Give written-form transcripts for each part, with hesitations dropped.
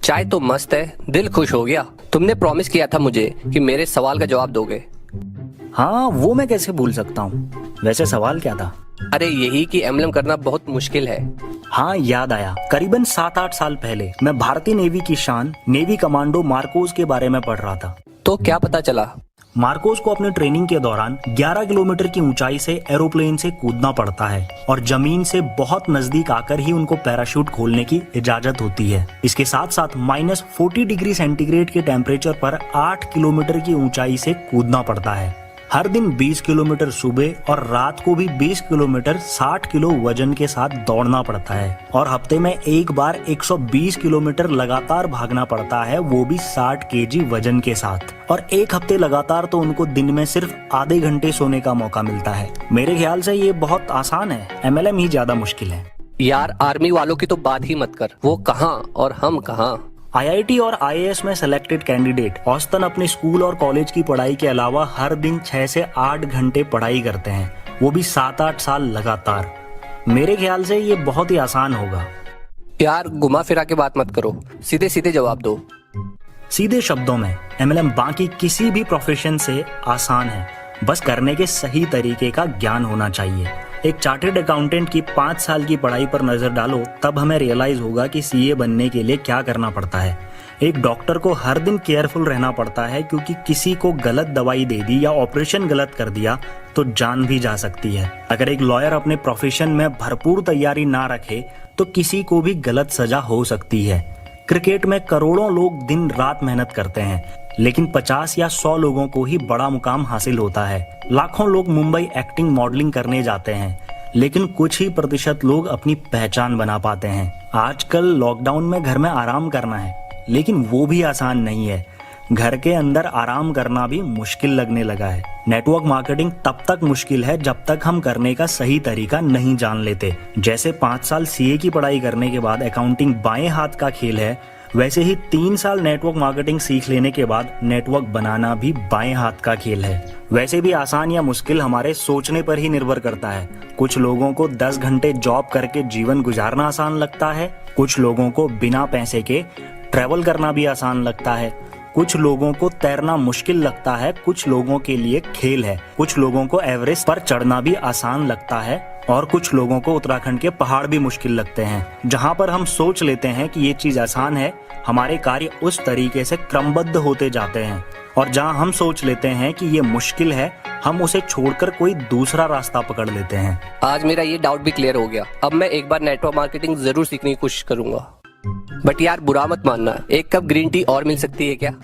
चाय तो मस्त है, दिल खुश हो गया। तुमने प्रॉमिस किया था मुझे कि मेरे सवाल का जवाब दोगे। हाँ, वो मैं कैसे भूल सकता हूँ। वैसे सवाल क्या था? अरे यही कि एमएलएम करना बहुत मुश्किल है। हाँ, याद आया। करीबन 7-8 साल पहले मैं भारतीय नेवी की शान नेवी कमांडो मार्कोस के बारे में पढ़ रहा था। तो क्या पता चला? मार्कोस को अपनी ट्रेनिंग के दौरान 11 किलोमीटर की ऊंचाई से एरोप्लेन से कूदना पड़ता है और जमीन से बहुत नजदीक आकर ही उनको पैराशूट खोलने की इजाजत होती है। इसके साथ साथ -40 डिग्री सेंटीग्रेड के टेम्परेचर पर 8 किलोमीटर की ऊंचाई से कूदना पड़ता है। हर दिन 20 किलोमीटर सुबह और रात को भी 20 किलोमीटर 60 किलो वजन के साथ दौड़ना पड़ता है और हफ्ते में एक बार 120 किलोमीटर लगातार भागना पड़ता है, वो भी 60 केजी वजन के साथ। और एक हफ्ते लगातार तो उनको दिन में सिर्फ आधे घंटे सोने का मौका मिलता है। मेरे ख्याल से ये बहुत आसान है, एमएलएम ही ज्यादा मुश्किल है। यार आर्मी वालों की तो बात ही मत कर, वो कहाँ और हम कहाँ। आईआईटी और आईएएस में सिलेक्टेड कैंडिडेट औसतन अपने स्कूल और कॉलेज की पढ़ाई के अलावा हर दिन 6 से 8 घंटे पढ़ाई करते हैं, वो भी 7-8 साल लगातार। मेरे ख्याल से ये बहुत ही आसान होगा। यार घुमा फिरा के बात मत करो, सीधे सीधे जवाब दो। सीधे शब्दों में एमएलएम बाकी किसी भी प्रोफेशन से आसान है, बस करने के सही तरीके का ज्ञान होना चाहिए। एक चार्टर्ड अकाउंटेंट की 5 साल की पढ़ाई पर नजर डालो, तब हमें रियलाइज होगा कि सीए बनने के लिए क्या करना पड़ता है। एक डॉक्टर को हर दिन केयरफुल रहना पड़ता है, क्योंकि किसी को गलत दवाई दे दी या ऑपरेशन गलत कर दिया तो जान भी जा सकती है। अगर एक लॉयर अपने प्रोफेशन में भरपूर तैयारी ना रखे तो किसी को भी गलत सजा हो सकती है। क्रिकेट में करोड़ों लोग दिन रात मेहनत करते हैं, लेकिन 50 या 100 लोगों को ही बड़ा मुकाम हासिल होता है। लाखों लोग मुंबई एक्टिंग मॉडलिंग करने जाते हैं, लेकिन कुछ ही प्रतिशत लोग अपनी पहचान बना पाते हैं। आजकल लॉकडाउन में घर में आराम करना है, लेकिन वो भी आसान नहीं है। घर के अंदर आराम करना भी मुश्किल लगने लगा है। नेटवर्क मार्केटिंग तब तक मुश्किल है जब तक हम करने का सही तरीका नहीं जान लेते। जैसे 5 साल सीए की पढ़ाई करने के बाद अकाउंटिंग बाएं हाथ का खेल है, वैसे ही 3 साल नेटवर्क मार्केटिंग सीख लेने के बाद नेटवर्क बनाना भी बाएं हाथ का खेल है। वैसे भी आसान या मुश्किल हमारे सोचने पर ही निर्भर करता है। कुछ लोगों को 10 घंटे जॉब करके जीवन गुजारना आसान लगता है, कुछ लोगों को बिना पैसे के ट्रैवल करना भी आसान लगता है, कुछ लोगों को तैरना मुश्किल लगता है, कुछ लोगों के लिए खेल है, कुछ लोगों को एवरेस्ट पर चढ़ना भी आसान लगता है और कुछ लोगों को उत्तराखंड के पहाड़ भी मुश्किल लगते हैं। जहाँ पर हम सोच लेते हैं कि ये चीज आसान है, हमारे कार्य उस तरीके से क्रमबद्ध होते जाते हैं, और जहाँ हम सोच लेते हैं कि ये मुश्किल है, हम उसे छोड़कर कोई दूसरा रास्ता पकड़ लेते हैं। आज मेरा ये डाउट भी क्लियर हो गया। अब मैं एक बार नेटवर्क मार्केटिंग जरूर सीखने की कोशिश करूंगा। बट यार बुरा मत मानना, एक कप ग्रीन टी और मिल सकती है क्या?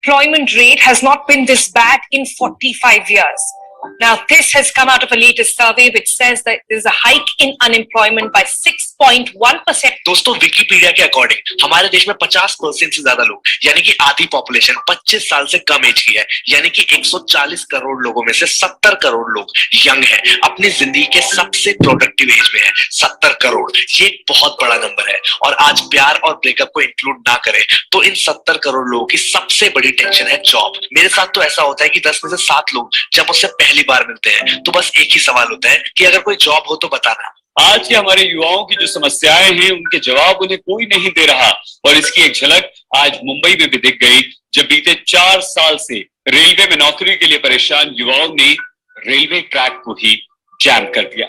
Employment rate has not been this bad in 45 years. Now, this has come out of a latest survey which says that there's a hike in unemployment by 6.1%. दोस्तों, विकिपीडिया के according हमारे देश में 50% से ज्यादा लोग, यानी कि आधी पॉपुलेशन 25 साल से कम एज की है, यानी कि 140 करोड़ लोगों में से 70 करोड़ लोग यंग हैं, अपनी जिंदगी के सबसे प्रोडक्टिव एज में है। 70 करोड़, ये एक बहुत बड़ा नंबर है। और आज प्यार और ब्रेकअप को इंक्लूड ना करें तो इन 70 करोड़ लोगों की सबसे बड़ी टेंशन है जॉब। मेरे साथ तो ऐसा होता है कि 10 में से 7 लोग जब मुझसे पहली बार मिलते हैं तो बस एक ही सवाल होता है कि अगर कोई जॉब हो तो बताना। आज के हमारे युवाओं की जो समस्याएं हैं, उनके जवाब उन्हें कोई नहीं दे रहा, और इसकी एक झलक आज मुंबई में भी दिख गई, जब बीते 4 साल से रेलवे में नौकरी के लिए परेशान युवाओं ने रेलवे ट्रैक को ही जैम कर दिया।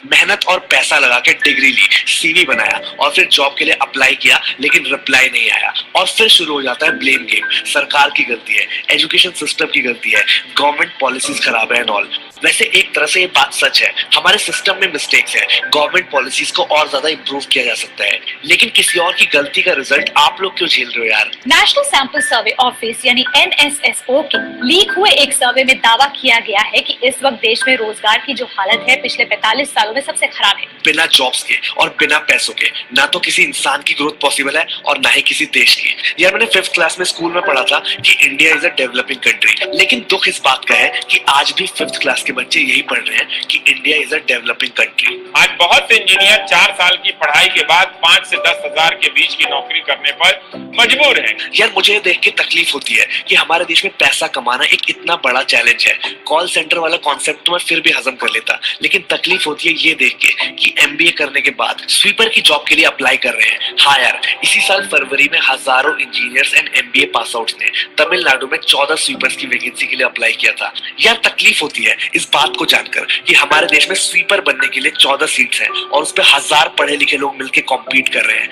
मेहनत और पैसा लगा के डिग्री ली, सीवी बनाया और फिर जॉब के लिए अप्लाई किया, लेकिन रिप्लाई नहीं आया। और फिर शुरू हो जाता है ब्लेम गेम। सरकार की गलती है, एजुकेशन सिस्टम की गलती है, गवर्नमेंट पॉलिसीज खराब है एंड ऑल। वैसे एक तरह से ये बात सच है, हमारे सिस्टम में मिस्टेक्स है, गवर्नमेंट पॉलिसीज को और ज्यादा इंप्रूव किया जा सकता है, लेकिन किसी और की गलती का रिजल्ट आप लोग क्यों झेल रहे हो यार? नेशनल सैंपल सर्वे ऑफिस यानी NSSO के लीक हुए एक सर्वे में दावा किया गया है कि इस वक्त देश में रोजगार की जो हालत है पिछले 45 सालों में सबसे खराब है। बिना जॉब्स के और बिना पैसों के ना तो किसी इंसान की ग्रोथ पॉसिबल है और ना ही किसी देश की। यार मैंने 5th क्लास में स्कूल में पढ़ा था कि India is a developing country, लेकिन दुख इस बात का है कि आज भी 5th क्लास के बच्चे यही पढ़ रहे हैं कि India is a developing country. आज बहुत से इंजीनियर 4 साल की पढ़ाई के बाद 5 से 10 हजार के बीच की नौकरी करने पर मजबूर हैं। यार मुझे ये देख के तकलीफ होती है कि हमारे देश में पैसा कमाना एक इतना बड़ा चैलेंज है। कॉल सेंटर वाला कॉन्सेप्ट तो मैं फिर भी हजम कर लेता, लेकिन तकलीफ होती है ये देख के कि MBA करने के बाद स्वीपर की जॉब के लिए अप्लाई कर रहे हैं। हाँ यार, इसी साल फरवरी में हजारों engineers and MBA pass outs ने तमिलनाडु में 14 स्वीपर्स की वैकेंसी के लिए अप्लाई किया था। यार तकलीफ होती है इस बात को जानकर कि हमारे देश में स्वीपर बनने के लिए 14 सीट्स हैं और उस पे 1000 पढ़े लिखे लोग मिलकर कॉम्पीट कर रहे हैं।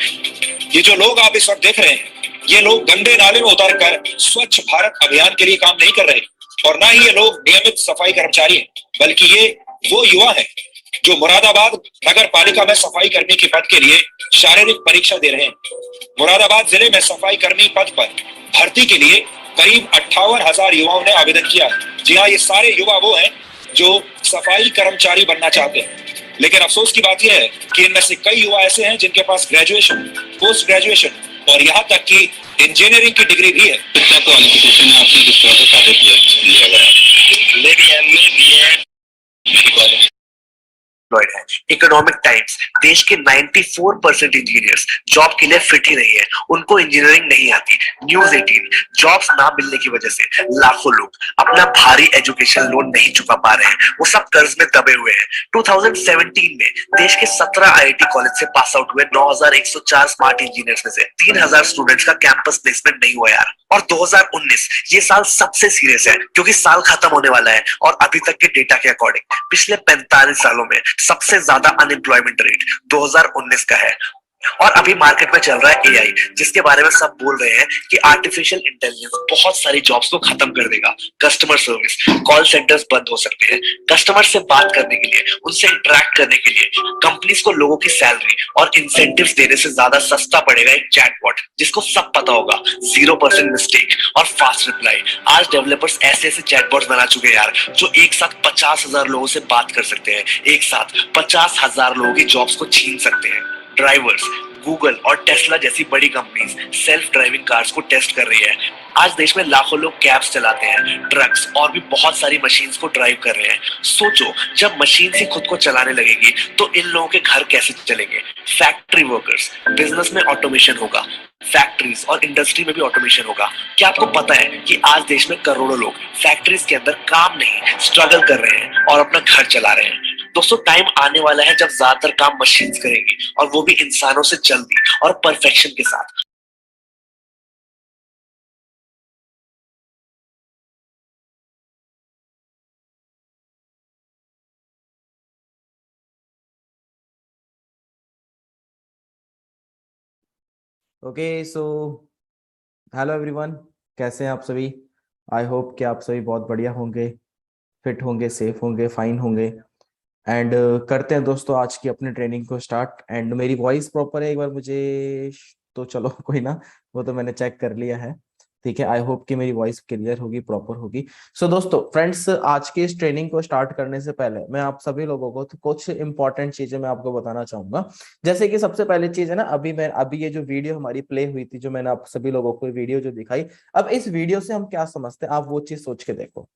ये जो लोग आप इस वक्त देख रहे हैं, ये लोग गंदे नाले में उतर कर स्वच्छ भारत अभियान के लिए काम नहीं कर रहे, और ना ही ये लोग नियमित सफाई कर्मचारी हैं, बल्कि ये वो युवा हैं जो मुरादाबाद नगर पालिका में सफाई कर्मी के पद के लिए शारीरिक परीक्षा दे रहे हैं। मुरादाबाद जिले में सफाई कर्मी पद पर भर्ती के लिए करीब 58,000 युवाओं ने आवेदन किया है। जी हाँ, ये सारे युवा वो हैं जो सफाई कर्मचारी बनना चाहते हैं, लेकिन अफसोस की बात यह है कि इनमें से कई युवा ऐसे हैं जिनके पास ग्रेजुएशन, पोस्ट ग्रेजुएशन और यहाँ तक कि इंजीनियरिंग की डिग्री भी है। कितना क्वालिफिकेशन है आपने, किस तरह से कार्य लिया गया? है। इकोनॉमिक टाइम्स देश के 94% इंजीनियर्स जॉब के लिए फिट ही नहीं है, उनको इंजीनियरिंग नहीं आती। न्यूज़ 18 जॉब्स ना मिलने की वजह से लाखों लोग अपना भारी एजुकेशन लोन नहीं चुका पा रहे हैं, वो सब कर्ज में दबे हुए हैं। 2017 में देश के 17 IIT कॉलेज से पास आउट हुए 9,104 स्मार्ट इंजीनियर्स में से 3,000 स्टूडेंट्स का कैंपस प्लेसमेंट नहीं हुआ यार। और 2019 ये साल सबसे सीरियस है क्योंकि साल खत्म होने वाला है और अभी तक के डेटा के अकॉर्डिंग पिछले 45 सालों में सबसे ज्यादा अनएम्प्लॉयमेंट रेट 2019 का है। और अभी मार्केट में चल रहा है AI, जिसके बारे में सब बोल रहे हैं कि आर्टिफिशियल इंटेलिजेंस बहुत सारी जॉब्स को खत्म कर देगा। कस्टमर सर्विस, कॉल सेंटर्स बंद हो सकते हैं। कस्टमर से बात करने के लिए, उनसे इंटरेक्ट करने के लिए कंपनीज को लोगों की सैलरी और इंसेंटिव्स देने से ज्यादा सस्ता पड़ेगा एक चैटबॉट, जिसको सब पता होगा, 0% मिस्टेक और फास्ट रिप्लाई। आज डेवलपर्स ऐसे ऐसे चैटबॉट्स बना चुके हैं यार, जो एक साथ 50,000 लोगों से बात कर सकते हैं, एक साथ 50,000 लोगों की जॉब्स को छीन सकते हैं। ड्राइवर्स, गूगल और टेस्ला जैसी बड़ी कंपनीज सेल्फ ड्राइविंग कार्स को टेस्ट कर रही है। आज देश में लाखों लोग कैब्स चलाते हैं, ट्रक्स और भी बहुत सारी मशीन्स को ड्राइव कर रहे हैं। सोचो, जब मशीन ही खुद को चलाने लगेगी तो इन लोगों के घर कैसे चलेंगे? फैक्ट्री वर्कर्स, बिजनेस में ऑटोमेशन होगा, फैक्ट्रीज और इंडस्ट्री में भी ऑटोमेशन होगा। क्या आपको पता है कि आज देश में करोड़ों लोग फैक्ट्रीज के अंदर काम नहीं, स्ट्रगल कर रहे हैं और अपना घर चला रहे हैं। दोस्तों, टाइम आने वाला है जब ज्यादातर काम मशीन्स करेंगी और वो भी इंसानों से जल्दी और परफेक्शन के साथ। ओके सो हेलो एवरीवन, कैसे हैं आप सभी? आई होप कि आप सभी बहुत बढ़िया होंगे, फिट होंगे, सेफ होंगे, फाइन होंगे। एंड करते हैं दोस्तों आज की अपनी ट्रेनिंग को स्टार्ट। एंड मेरी वॉइस प्रॉपर है, एक बार मुझे तो चलो कोई ना, वो तो मैंने चेक कर लिया है, ठीक है। आई होप कि मेरी वॉइस क्लियर होगी, प्रॉपर होगी। सो दोस्तों फ्रेंड्स, आज की इस ट्रेनिंग को स्टार्ट करने से पहले मैं आप सभी लोगों को तो कुछ इंपॉर्टेंट चीजें मैं आपको बताना चाहूंगा। जैसे कि सबसे पहले चीज है ना, अभी ये जो वीडियो हमारी प्ले हुई थी, जो मैंने आप सभी लोगों को वीडियो जो दिखाई, अब इस वीडियो से हम क्या समझते हैं, आप वो चीज सोच के देखो,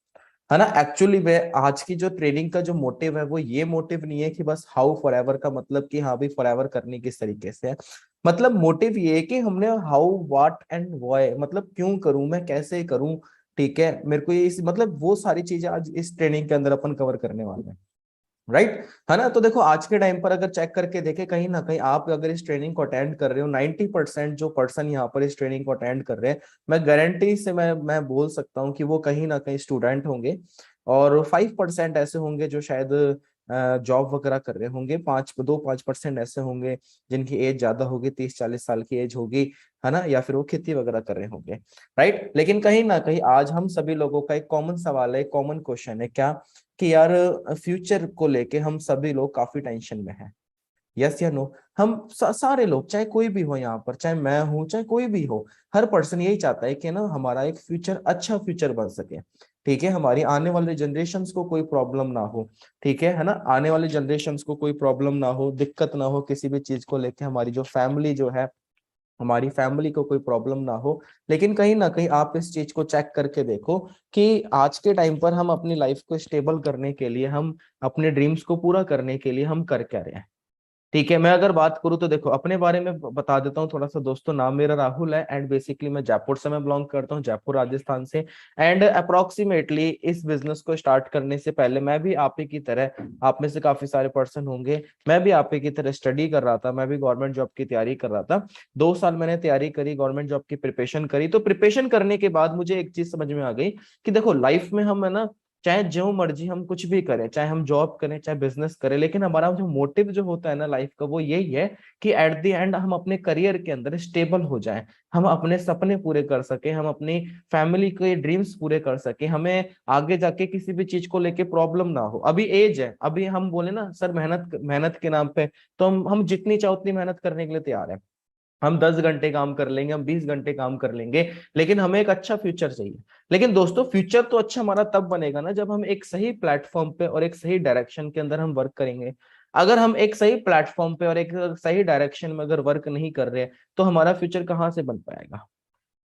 है ना। एक्चुअली में आज की जो ट्रेनिंग का जो मोटिव है वो ये मोटिव नहीं है कि बस हाउ फॉरएवर का मतलब कि हाँ भी फॉरएवर करनी किस तरीके से है। मतलब मोटिव ये है कि हमने हाउ, व्हाट एंड व्हाई, मतलब क्यों करूं मैं, कैसे करूं, ठीक है। मेरे को ये मतलब वो सारी चीजें आज इस ट्रेनिंग के अंदर अपन कवर करने वाले हैं। राइट, है ना। तो देखो आज के टाइम पर अगर चेक करके देखें, कहीं ना कहीं आप अगर इस ट्रेनिंग को अटेंड कर रहे हो, 90% जो पर्सन यहाँ पर इस ट्रेनिंग को अटेंड कर रहे हैं, मैं गारंटी से मैं बोल सकता हूँ कि वो कहीं ना कहीं स्टूडेंट होंगे, और 5% ऐसे होंगे जो शायद जॉब वगैरह कर रहे होंगे, 5% ऐसे होंगे जिनकी एज ज्यादा होगी, 30-40 साल की एज होगी, है ना, या फिर वो खेती वगैरह कर रहे होंगे, राइट। लेकिन कहीं ना कहीं आज हम सभी लोगों का एक कॉमन सवाल है, कॉमन क्वेश्चन है क्या, कि यार फ्यूचर को लेके हम सभी लोग काफी टेंशन में हैं। यस या नो, हम सारे लोग, चाहे कोई भी हो यहाँ पर, चाहे मैं हूं चाहे कोई भी हो, हर पर्सन यही चाहता है कि ना हमारा एक फ्यूचर, अच्छा फ्यूचर बन सके, ठीक है, हमारी आने वाले जनरेशन्स को कोई प्रॉब्लम ना हो, ठीक है ना, आने वाले जनरेशन्स को कोई प्रॉब्लम ना हो, दिक्कत ना हो किसी भी चीज को लेके, हमारी जो फैमिली जो है, हमारी फैमिली को कोई प्रॉब्लम ना हो। लेकिन कहीं ना कहीं आप इस चीज को चेक करके देखो कि आज के टाइम पर हम अपनी लाइफ को स्टेबल करने के लिए, हम अपने ड्रीम्स को पूरा करने के लिए हम कर क्या रहे हैं। ठीक है, मैं अगर बात करूं तो देखो अपने बारे में बता देता हूँ थोड़ा सा दोस्तों। नाम मेरा राहुल है, एंड बेसिकली मैं जयपुर से मैं बिलोंग करता हूँ, जयपुर राजस्थान से। एंड अप्रोक्सीमेटली इस बिजनेस को स्टार्ट करने से पहले मैं भी आप ही की तरह, आप में से काफी सारे पर्सन होंगे, मैं भी आप ही की तरह स्टडी कर रहा था, मैं भी गवर्नमेंट जॉब की तैयारी कर रहा था। 2 साल मैंने तैयारी करी, गवर्नमेंट जॉब की प्रिपरेशन करी। तो प्रिपरेशन करने के बाद मुझे एक चीज समझ में आ गई कि देखो लाइफ में हम, है ना, चाहे जो मर्जी हम कुछ भी करें, चाहे हम जॉब करें चाहे बिजनेस करें, लेकिन हमारा जो मोटिव जो होता है ना लाइफ का, वो यही है कि एट द एंड हम अपने करियर के अंदर स्टेबल हो जाएं, हम अपने सपने पूरे कर सके, हम अपनी फैमिली के ड्रीम्स पूरे कर सके, हमें आगे जाके किसी भी चीज को लेके प्रॉब्लम ना हो। अभी एज है, अभी हम बोले ना सर मेहनत मेहनत के नाम पे, तो हम जितनी चाहो उतनी मेहनत करने के लिए तैयार है। हम 10 घंटे काम कर लेंगे, हम 20 घंटे काम कर लेंगे, लेकिन हमें एक अच्छा फ्यूचर चाहिए। लेकिन दोस्तों फ्यूचर तो अच्छा हमारा तब बनेगा ना जब हम एक सही प्लेटफॉर्म पे और एक सही डायरेक्शन के अंदर हम वर्क करेंगे। अगर हम एक सही प्लेटफॉर्म पे और एक सही डायरेक्शन में अगर वर्क नहीं कर रहे तो हमारा फ्यूचर कहाँ से बन पाएगा,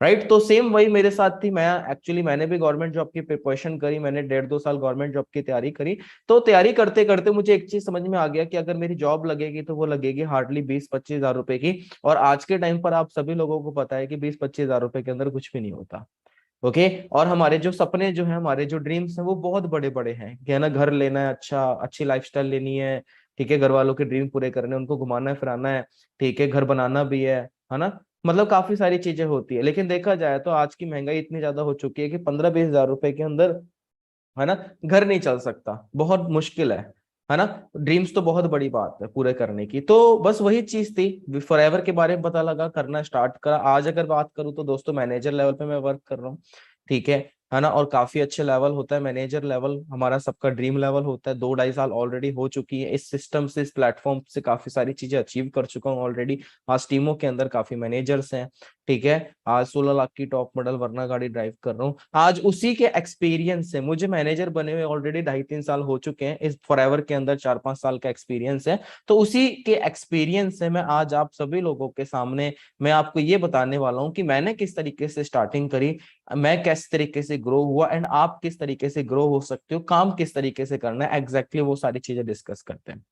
राइट। तो सेम वही मेरे साथ थी। मैंने भी गवर्नमेंट जॉब की प्रिपरेशन करी, मैंने 1.5-2 साल गवर्नमेंट जॉब की तैयारी करी। तो तैयारी करते करते मुझे एक चीज समझ में आ गया कि अगर मेरी जॉब लगेगी तो वो लगेगी हार्डली 20-25 हजार रुपए की। और आज के टाइम पर आप सभी लोगों को पता है कि 20-25 हजार रुपए के अंदर कुछ भी नहीं होता। ओके, और हमारे जो सपने जो है, हमारे जो ड्रीम्स हैं वो बहुत बड़े बड़े हैं, कि है ना, घर लेना है, अच्छी लाइफस्टाइल लेनी है, ठीक है, घर वालों के ड्रीम पूरे करने हैं, उनको घुमाना है फिराना है, ठीक है, घर बनाना भी है ना, मतलब काफी सारी चीजें होती है। लेकिन देखा जाए तो आज की महंगाई इतनी ज्यादा हो चुकी है कि 15-20 हजार रुपए के अंदर, है ना, घर नहीं चल सकता, बहुत मुश्किल है ना। ड्रीम्स तो बहुत बड़ी बात है पूरे करने की। तो बस वही चीज थी, फॉरएवर के बारे में पता लगा, करना स्टार्ट करा। आज अगर बात करूं तो दोस्तों मैनेजर लेवल पे मैं वर्क कर रहा हूँ, ठीक है ना, और काफी अच्छे लेवल होता है मैनेजर लेवल, हमारा सबका ड्रीम लेवल होता है। 2-2.5 साल ऑलरेडी हो चुकी है इस सिस्टम से, इस प्लेटफॉर्म से काफी सारी चीजें अचीव कर चुका हूँ ऑलरेडी। आज टीमों के अंदर काफी मैनेजर्स हैं, ठीक है। आज 16 लाख की टॉप मॉडल वरना गाड़ी ड्राइव कर रहा हूँ। आज उसी के एक्सपीरियंस से, मुझे मैनेजर बने हुए ऑलरेडी 2.5-3 साल हो चुके हैं, इस फॉरएवर के अंदर 4-5 साल का एक्सपीरियंस है। तो उसी के एक्सपीरियंस से मैं आज आप सभी लोगों के सामने मैं आपको ये बताने वाला हूँ कि मैंने किस तरीके से स्टार्टिंग करी, मैं किस तरीके से ग्रो हुआ, एंड आप किस तरीके से ग्रो हो सकते हो, काम किस तरीके से करना है, एग्जैक्टली वो सारी चीजें डिस्कस करते हैं।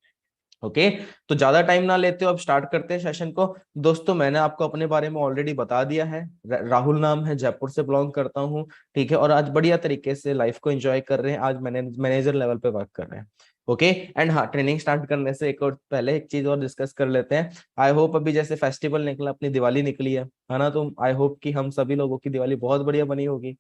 ओके, तो ज्यादा टाइम ना लेते हो, अब स्टार्ट करते हैं सेशन को। दोस्तों मैंने आपको अपने बारे में ऑलरेडी बता दिया है, राहुल नाम है, जयपुर से बिलोंग करता हूँ, ठीक है, और आज बढ़िया तरीके से लाइफ को एंजॉय कर रहे हैं, आज मैनेजर लेवल पे वर्क कर रहे हैं। ओके, एंड हाँ, ट्रेनिंग स्टार्ट करने से एक और पहले एक चीज और डिस्कस कर लेते हैं। आई होप अभी जैसे फेस्टिवल निकला, अपनी दिवाली निकली है ना, तो आई होप कि हम सभी लोगों की दिवाली बहुत बढ़िया बनी होगी,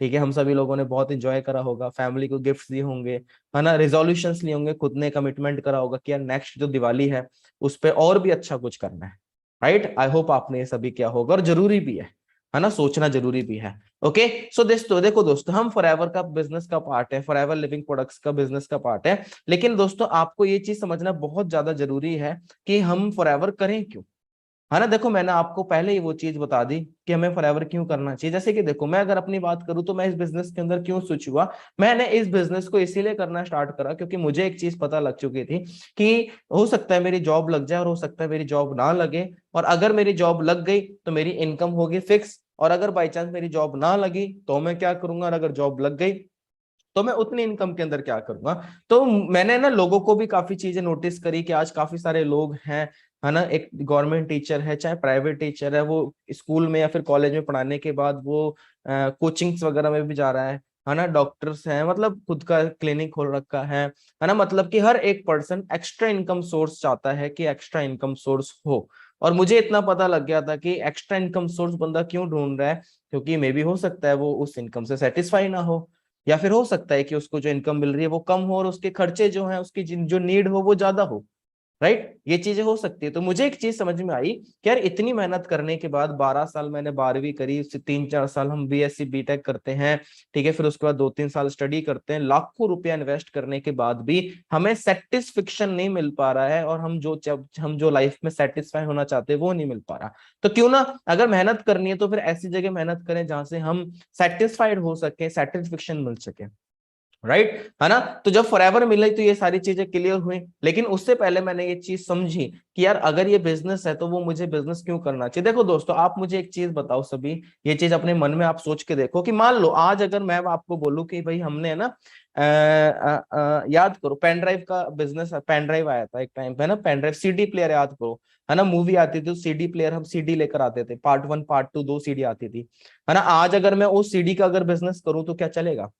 ठीक है। हम सभी लोगों ने बहुत एंजॉय करा होगा, फैमिली को गिफ्ट्स दिए होंगे, है ना, रिजोल्यूशंस लिए होंगे, खुद ने कमिटमेंट करा होगा कि यार नेक्स्ट जो दिवाली है उस पे और भी अच्छा कुछ करना है, राइट। आई होप आपने ये सभी किया होगा, और जरूरी भी है ना, सोचना जरूरी भी है। ओके, सो दोस्तों देखो दोस्तों, हम फॉरएवर का बिजनेस का पार्ट है, फॉरएवर लिविंग प्रोडक्ट्स का बिजनेस का पार्ट है। लेकिन दोस्तों आपको ये चीज समझना बहुत ज्यादा जरूरी है कि हम फॉरएवर करें क्यों, है ना। देखो मैंने आपको पहले ही वो चीज बता दी कि हमें फॉरएवर क्यों करना चाहिए। जैसे कि देखो, मैं अगर अपनी बात करूं तो मैं इस बिजनेस के अंदर क्यों स्विच हुआ। मैंने इस बिजनेस को इसीलिए करना स्टार्ट करा क्योंकि मुझे एक चीज पता लग चुकी थी कि हो सकता है मेरी जॉब लग जाए और हो सकता है मेरी जॉब ना लगे, और अगर मेरी जॉब लग गई तो मेरी इनकम होगी फिक्स, और अगर बाई चांस मेरी जॉब ना लगी तो मैं क्या करूंगा, और अगर जॉब लग गई तो मैं उतनी इनकम के अंदर क्या करूंगा। तो मैंने ना लोगों को भी काफी चीजें नोटिस करी कि आज काफी सारे लोग हैं, है ना, एक गवर्नमेंट टीचर है चाहे प्राइवेट टीचर है, वो स्कूल में या फिर कॉलेज में पढ़ाने के बाद वो कोचिंग्स वगैरह में भी जा रहा है, है ना, डॉक्टर्स हैं, मतलब खुद का क्लिनिक खोल रखा है ना, मतलब कि हर एक पर्सन एक्स्ट्रा इनकम सोर्स चाहता है कि एक्स्ट्रा इनकम सोर्स हो। और मुझे इतना पता लग गया था कि एक्स्ट्रा इनकम सोर्स बंदा क्यों ढूंढ रहा है, क्योंकि मे बी हो सकता है वो उस इनकम से सेटिस्फाई ना हो, या फिर हो सकता है कि उसको जो इनकम मिल रही है वो कम हो और उसके खर्चे जो हैं, उसकी जो नीड हो वो ज्यादा हो, राइट। ये चीजें हो सकती है। तो मुझे एक चीज समझ में आई कि यार इतनी मेहनत करने के बाद 12 साल मैंने 12वीं करी, उससे 3-4 साल हम बीएससी बीटेक करते हैं, ठीक है, फिर उसके बाद 2-3 साल स्टडी करते हैं, लाखों रुपया इन्वेस्ट करने के बाद भी हमें सेटिस्फिक्शन नहीं मिल पा रहा है, और हम जो लाइफ में सेटिस्फाई होना चाहते हैं वो नहीं मिल पा रहा। तो क्यों ना, अगर मेहनत करनी है तो फिर ऐसी जगह मेहनत करें जहां से हम सेटिस्फाइड हो सके, सेटिस्फिक्शन मिल सके, राइट, है ना। तो जब फॉरएवर मिले तो ये सारी चीजें क्लियर हुई, लेकिन उससे पहले मैंने ये चीज समझी कि यार अगर ये बिजनेस है तो वो मुझे बिजनेस क्यों करना चाहिए। देखो दोस्तों, आप मुझे एक चीज बताओ सभी, ये चीज अपने मन में आप सोच के देखो कि मान लो आज अगर मैं आपको बोलूं कि भाई हमने है ना याद करो पेन ड्राइव का बिजनेस, पेन ड्राइव आया था एक टाइम पे ना, पेन ड्राइव, सीडी प्लेयर याद करो, है ना, मूवी आती थी सीडी प्लेयर, हम सीडी लेकर आते थे, पार्ट 1 पार्ट 2 2 सीडी आती थी, है ना। आज अगर मैं उस सीडी का अगर बिजनेस करूं तो क्या चलेगा,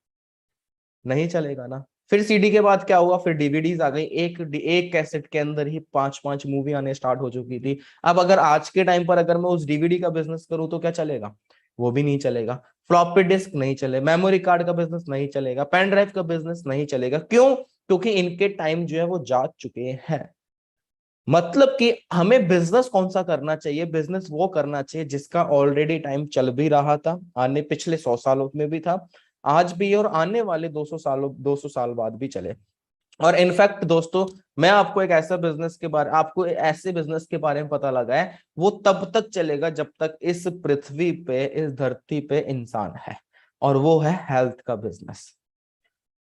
नहीं चलेगा ना। फिर सीडी के बाद क्या हुआ, फिर डीवीडीज आ गई, एक कैसेट के अंदर ही 5-5 मूवी आने स्टार्ट हो चुकी थी। अब अगर आज के टाइम पर अगर मैं उस डीवीडी का बिजनेस करूं तो क्या चलेगा, वो भी नहीं चलेगा। फ्लॉपी डिस्क नहीं चले, मेमोरी कार्ड का बिजनेस नहीं चलेगा, पेन ड्राइव का बिजनेस नहीं चलेगा। क्यों? क्योंकि इनके टाइम जो है वो जा चुके हैं। मतलब कि हमें बिजनेस कौन सा करना चाहिए, बिजनेस वो करना चाहिए जिसका ऑलरेडी टाइम चल भी रहा था, आने पिछले 100 सालों में भी था, आज भी, और आने वाले 200 साल बाद भी चले। और इनफैक्ट दोस्तों, मैं आपको एक ऐसा बिजनेस के बारे, आपको ऐसे बिजनेस के बारे में पता लगा है, वो तब तक चलेगा जब तक इस पृथ्वी पे, इस धरती पे इंसान है, और वो है हेल्थ का बिजनेस,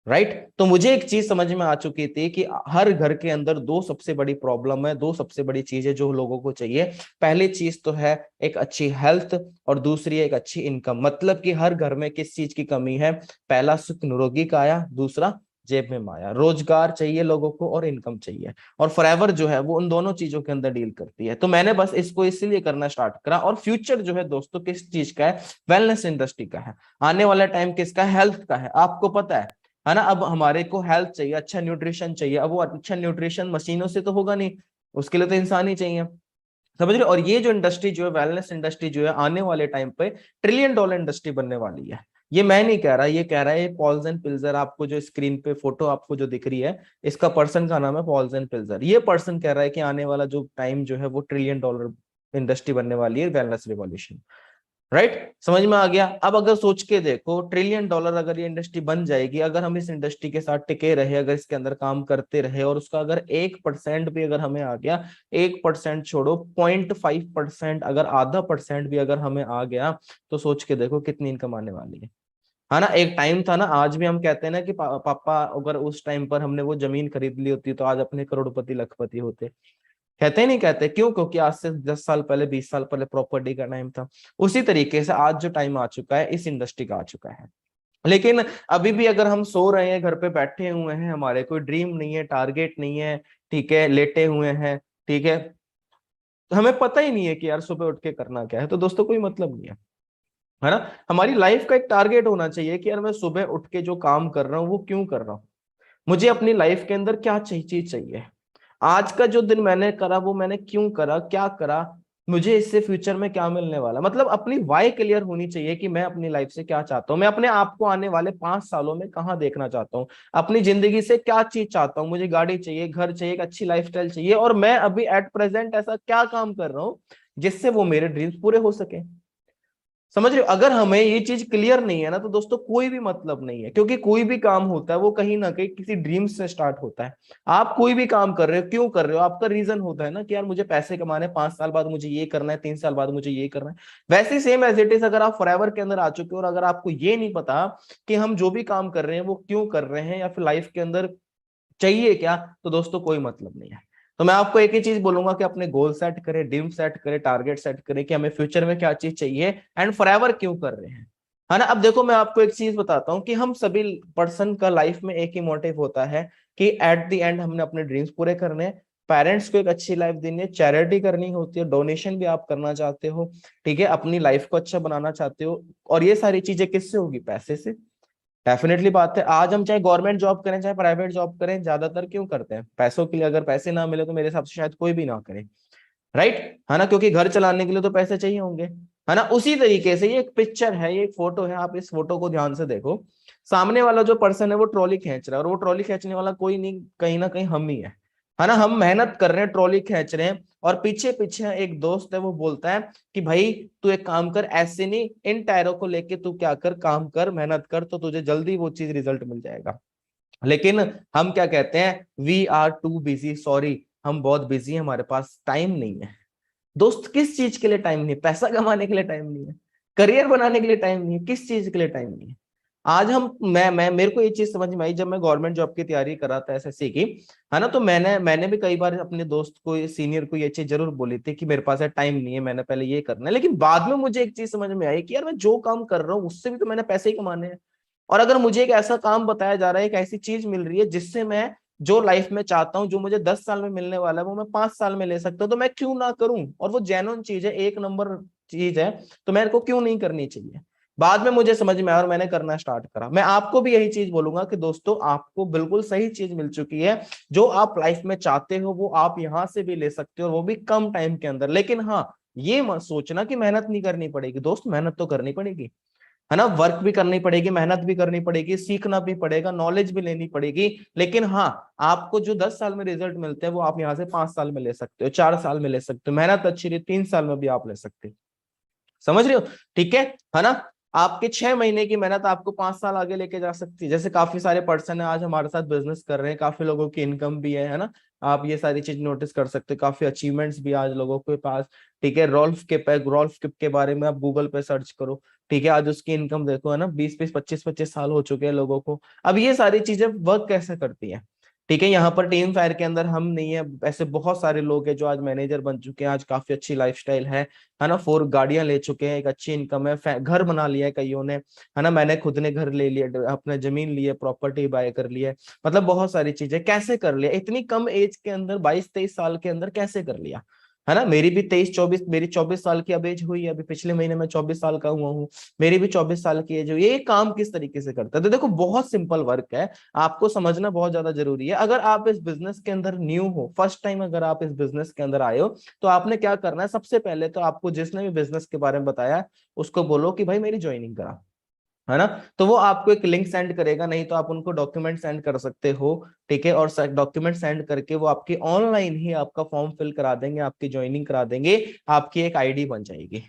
राइट। तो मुझे एक चीज समझ में आ चुकी थी कि हर घर के अंदर दो सबसे बड़ी प्रॉब्लम है, दो सबसे बड़ी चीजें जो लोगों को चाहिए। पहली चीज तो है एक अच्छी हेल्थ, और दूसरी एक अच्छी इनकम। मतलब कि हर घर में किस चीज की कमी है, पहला सुख निरोगी काया, दूसरा जेब में माया। रोजगार चाहिए लोगों को और इनकम चाहिए, और फॉरएवर जो है वो उन दोनों चीजों के अंदर डील करती है। तो मैंने बस इसको इसलिए करना स्टार्ट करा। और फ्यूचर जो है दोस्तों किस चीज का है, वेलनेस इंडस्ट्री का है। आने वाला टाइम किसका है, हेल्थ का है। आपको पता है ना। अब हमारे को हेल्थ चाहिए, अच्छा न्यूट्रिशन चाहिए। अब वो अच्छा न्यूट्रिशन मशीनों से तो होगा नहीं, उसके लिए तो इंसान ही चाहिए, समझ रहे हो। और ये जो इंडस्ट्री जो है, वेलनेस इंडस्ट्री जो है, आने वाले टाइम पे $1 ट्रिलियन इंडस्ट्री बनने वाली है। ये मैं नहीं कह रहा, ये कह रहा है पॉल्स एंड पिल्जर। आपको जो स्क्रीन पे फोटो आपको जो दिख रही है, इसका पर्सन का नाम है पॉल्स एंड पिल्जर। ये पर्सन कह रहा है कि आने वाला जो टाइम जो है वो $1 ट्रिलियन इंडस्ट्री बनने वाली है, वेलनेस रिवॉल्यूशन, राइट। समझ में आ गया। अब अगर सोच के देखो, $1 ट्रिलियन अगर ये इंडस्ट्री बन जाएगी, अगर हम इस इंडस्ट्री के साथ टिके रहे, अगर इसके अंदर काम करते रहे, और उसका अगर 1% भी अगर हमें आ गया, 1% छोड़ो, 0.5%, अगर आधा % भी अगर हमें आ गया, तो सोच के देखो कितनी इनकम आने वाली है ना। एक टाइम था ना, आज भी हम कहते हैं ना कि पापा अगर उस टाइम पर हमने वो जमीन खरीद ली होती तो आज अपने करोड़पति लखपति होते। कहते नहीं कहते, क्यों? क्योंकि आज से 10 साल पहले, 20 साल पहले प्रॉपर्टी का टाइम था। उसी तरीके से आज जो टाइम आ चुका है, इस इंडस्ट्री का आ चुका है। लेकिन अभी भी अगर हम सो रहे हैं, घर पे बैठे हुए हैं, हमारे कोई ड्रीम नहीं है, टारगेट नहीं है, ठीक है, लेटे हुए हैं, ठीक है, तो हमें पता ही नहीं है कि यार सुबह उठ के करना क्या है, तो दोस्तों कोई मतलब नहीं है ना। हमारी लाइफ का एक टारगेट होना चाहिए कि यार मैं सुबह उठ के जो काम कर रहा हूँ वो क्यों कर रहा हूँ, मुझे अपनी लाइफ के अंदर क्या चीज चाहिए, आज का जो दिन मैंने करा वो मैंने क्यों करा, क्या करा, मुझे इससे फ्यूचर में क्या मिलने वाला। मतलब अपनी वाई क्लियर होनी चाहिए कि मैं अपनी लाइफ से क्या चाहता हूँ, मैं अपने आप को आने वाले 5 सालों में कहाँ देखना चाहता हूँ, अपनी जिंदगी से क्या चीज चाहता हूँ। मुझे गाड़ी चाहिए, घर चाहिए, एक अच्छी लाइफस्टाइल चाहिए, और मैं अभी एट प्रेजेंट ऐसा क्या काम कर रहा हूँ जिससे वो मेरे ड्रीम्स पूरे हो सके। समझ रहे हो। अगर हमें ये चीज क्लियर नहीं है ना, तो दोस्तों कोई भी मतलब नहीं है, क्योंकि कोई भी काम होता है वो कहीं ना कहीं किसी ड्रीम से स्टार्ट होता है। आप कोई भी काम कर रहे हो, क्यों कर रहे हो, आपका रीजन होता है ना कि यार मुझे पैसे कमाने, 5 साल बाद मुझे ये करना है, 3 साल बाद मुझे ये करना है। वैसे ही सेम एज इट इज, अगर आप फॉरएवर के अंदर आ चुके हो और अगर आपको ये नहीं पता कि हम जो भी काम कर रहे हैं वो क्यों कर रहे हैं, या फिर लाइफ के अंदर चाहिए क्या, तो दोस्तों कोई मतलब नहीं है। तो मैं आपको एक ही चीज बोलूंगा कि अपने गोल सेट करें, ड्रीम सेट करें, टारगेट सेट करें कि हमें फ्यूचर में क्या चीज चाहिए, एंड फॉरएवर क्यों कर रहे हैं, है ना। अब देखो मैं आपको एक चीज बताता हूँ कि हम सभी पर्सन का लाइफ में एक ही मोटिव होता है कि एट द एंड हमने अपने ड्रीम्स पूरे करने हैं, पेरेंट्स को एक अच्छी लाइफ देनी है, चैरिटी करनी होती है, डोनेशन भी आप करना चाहते हो, ठीक है, अपनी लाइफ को अच्छा बनाना चाहते हो। और ये सारी चीजें किससे होगी, पैसे से। डेफिनेटली बात है। आज हम चाहे गवर्नमेंट जॉब करें चाहे प्राइवेट जॉब करें, ज्यादातर क्यों करते हैं? पैसों के लिए। अगर पैसे ना मिले तो मेरे हिसाब से शायद कोई भी ना करे, राइट? है ना, क्योंकि घर चलाने के लिए तो पैसे चाहिए होंगे, है ना। उसी तरीके से ये एक पिक्चर है, ये एक फोटो है, आप इस फोटो को ध्यान से देखो। सामने वाला जो पर्सन है वो ट्रॉली खींच रहा है, और वो ट्रॉली खींचने वाला कोई नहीं, कहीं ना कहीं हम ही है ना। हम मेहनत कर रहे हैं, ट्रॉली खींच रहे हैं, और पीछे पीछे एक दोस्त है, वो बोलता है कि भाई तू एक काम कर, ऐसे नहीं, इन टायरों को लेके तू क्या कर, काम कर, मेहनत कर, तो तुझे जल्दी वो चीज रिजल्ट मिल जाएगा। लेकिन हम क्या कहते हैं? We are too busy, sorry हम बहुत बिजी हैं, हमारे पास टाइम नहीं है। दोस्त, किस चीज के लिए टाइम नहीं है? पैसा कमाने के लिए टाइम नहीं है, करियर बनाने के लिए टाइम नहीं है, किस चीज के लिए टाइम नहीं है? आज हम मैं मेरे को ये चीज समझ में आई जब मैं गवर्नमेंट जॉब की तैयारी कर रहा था एसएससी की, है ना। तो मैंने भी कई बार अपने दोस्त को, सीनियर को ये चीज जरूर बोली थी कि मेरे पास टाइम नहीं है, मैंने पहले ये करना है। लेकिन बाद में मुझे एक चीज समझ में आई कि यार मैं जो काम कर रहा हूँ उससे भी तो मैंने पैसे ही कमाने हैं। और अगर मुझे एक ऐसा काम बताया जा रहा है, एक ऐसी चीज मिल रही है जिससे मैं जो लाइफ में चाहता हूँ, जो मुझे 10 साल में मिलने वाला है, वो मैं 5 साल में ले सकता हूँ, तो मैं क्यों ना करूं? और वो जेन्युइन चीज है, एक नंबर चीज है, तो मेरे को क्यों नहीं करनी चाहिए? बाद में मुझे समझ में आया और मैंने करना स्टार्ट करा। मैं आपको भी यही चीज बोलूंगा कि दोस्तों, आपको बिल्कुल सही चीज मिल चुकी है। जो आप लाइफ में चाहते हो वो आप यहां से भी ले सकते हो, और वो भी कम टाइम के अंदर। लेकिन हाँ, ये मत सोचना कि मेहनत नहीं करनी पड़ेगी। दोस्त, मेहनत तो करनी पड़ेगी, है ना। वर्क भी करनी पड़ेगी, मेहनत भी करनी पड़ेगी, सीखना भी पड़ेगा, नॉलेज भी लेनी पड़ेगी। लेकिन हाँ, आपको जो 10 साल में रिजल्ट मिलते हैं वो आप यहाँ से 5 साल में ले सकते हो, 4 साल में ले सकते हो। मेहनत अच्छी रही 3 साल में भी आप ले सकते हो। समझ रहे हो? ठीक है ना। आपके 6 महीने की मेहनत आपको 5 साल आगे लेके जा सकती है। जैसे काफी सारे पर्सन है आज हमारे साथ बिजनेस कर रहे हैं, काफी लोगों की इनकम भी है ना। आप ये सारी चीज नोटिस कर सकते हो, काफी अचीवमेंट्स भी आज लोगों के पास। ठीक है, रॉल्फ किप के बारे में आप गूगल पे सर्च करो, ठीक है। आज उसकी इनकम देखो, है ना, 20-20, 25-25 साल हो चुके हैं लोगों को। अब ये सारी चीजें वर्क कैसे करती है? ठीक है, यहाँ पर टीम फायर के अंदर हम नहीं है, ऐसे बहुत सारे लोग हैं जो आज मैनेजर बन चुके हैं, आज काफी अच्छी लाइफस्टाइल है ना। 4 गाड़ियां ले चुके हैं, एक अच्छी इनकम है, घर बना लिया है कईयों ने, है ना। मैंने खुद ने घर ले लिया, अपने जमीन ली है, प्रॉपर्टी बाय कर लिया है। मतलब बहुत सारी चीजें कैसे कर लिया इतनी कम एज के अंदर, 22-23 साल के अंदर कैसे कर लिया, है ना। मेरी भी 23-24, मेरी 24 साल की अब एज हुई है, अभी पिछले महीने में 24 साल का हुआ हूँ। मेरी भी 24 साल की एज हुई। ये काम किस तरीके से करता है? तो देखो, बहुत सिंपल वर्क है, आपको समझना बहुत ज्यादा जरूरी है। अगर आप इस बिजनेस के अंदर न्यू हो, फर्स्ट टाइम अगर आप इस बिजनेस के अंदर आए हो, तो आपने क्या करना है? सबसे पहले तो आपको जिसने भी बिजनेस के बारे में बताया उसको बोलो कि भाई मेरी ज्वाइनिंग करा, है ना। तो वो आपको एक लिंक सेंड करेगा, नहीं तो आप उनको डॉक्यूमेंट सेंड कर सकते हो, ठीक है। और डॉक्यूमेंट सेंड करके वो आपकी ऑनलाइन ही आपका फॉर्म फिल करा देंगे, आपकी ज्वाइनिंग करा देंगे, आपकी एक आईडी बन जाएगी।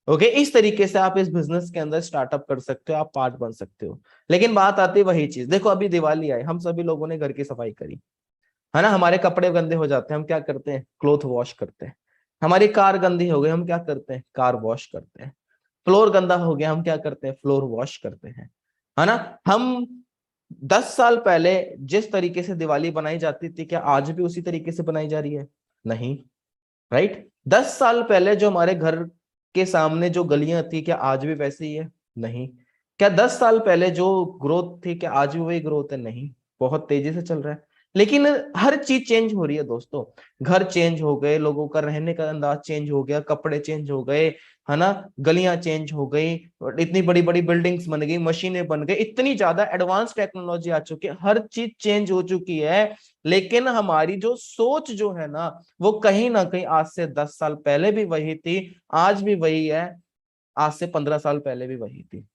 ओके, इस तरीके से आप इस बिजनेस के अंदर स्टार्टअप कर सकते हो, आप पार्ट बन सकते हो। लेकिन बात आती है वही चीज, देखो अभी दिवाली आई, हम सभी लोगों ने घर की सफाई करी, है ना। हमारे कपड़े गंदे हो जाते हैं, हम क्या करते हैं? क्लोथ वॉश करते हैं। हमारी कार गंदी हो गई, हम क्या करते हैं? कार वॉश करते हैं। फ्लोर गंदा हो गया, हम क्या करते हैं? फ्लोर वॉश करते हैं, है ना। हम 10 साल पहले जिस तरीके से दिवाली बनाई जाती थी, क्या आज भी उसी तरीके से बनाई जा रही है? नहीं, राइट। 10 साल पहले जो हमारे घर के सामने जो गलियां थी, क्या आज भी वैसे ही है? नहीं। क्या 10 साल पहले जो ग्रोथ थी, क्या आज भी वही ग्रोथ है? नहीं, बहुत तेजी से चल रहा है। लेकिन हर चीज चेंज हो रही है दोस्तों। घर चेंज हो गए, लोगों का रहने का अंदाज चेंज हो गया, कपड़े चेंज हो गए, है ना। गलियां चेंज हो गई, इतनी बड़ी बड़ी बिल्डिंग्स बन गई, मशीनें बन गई, इतनी ज्यादा एडवांस टेक्नोलॉजी आ चुकी है, हर चीज चेंज हो चुकी है। लेकिन हमारी जो सोच जो है ना, वो कहीं ना कहीं आज से 10 साल पहले भी वही थी, आज भी वही है, आज से 15 साल पहले भी वही थी।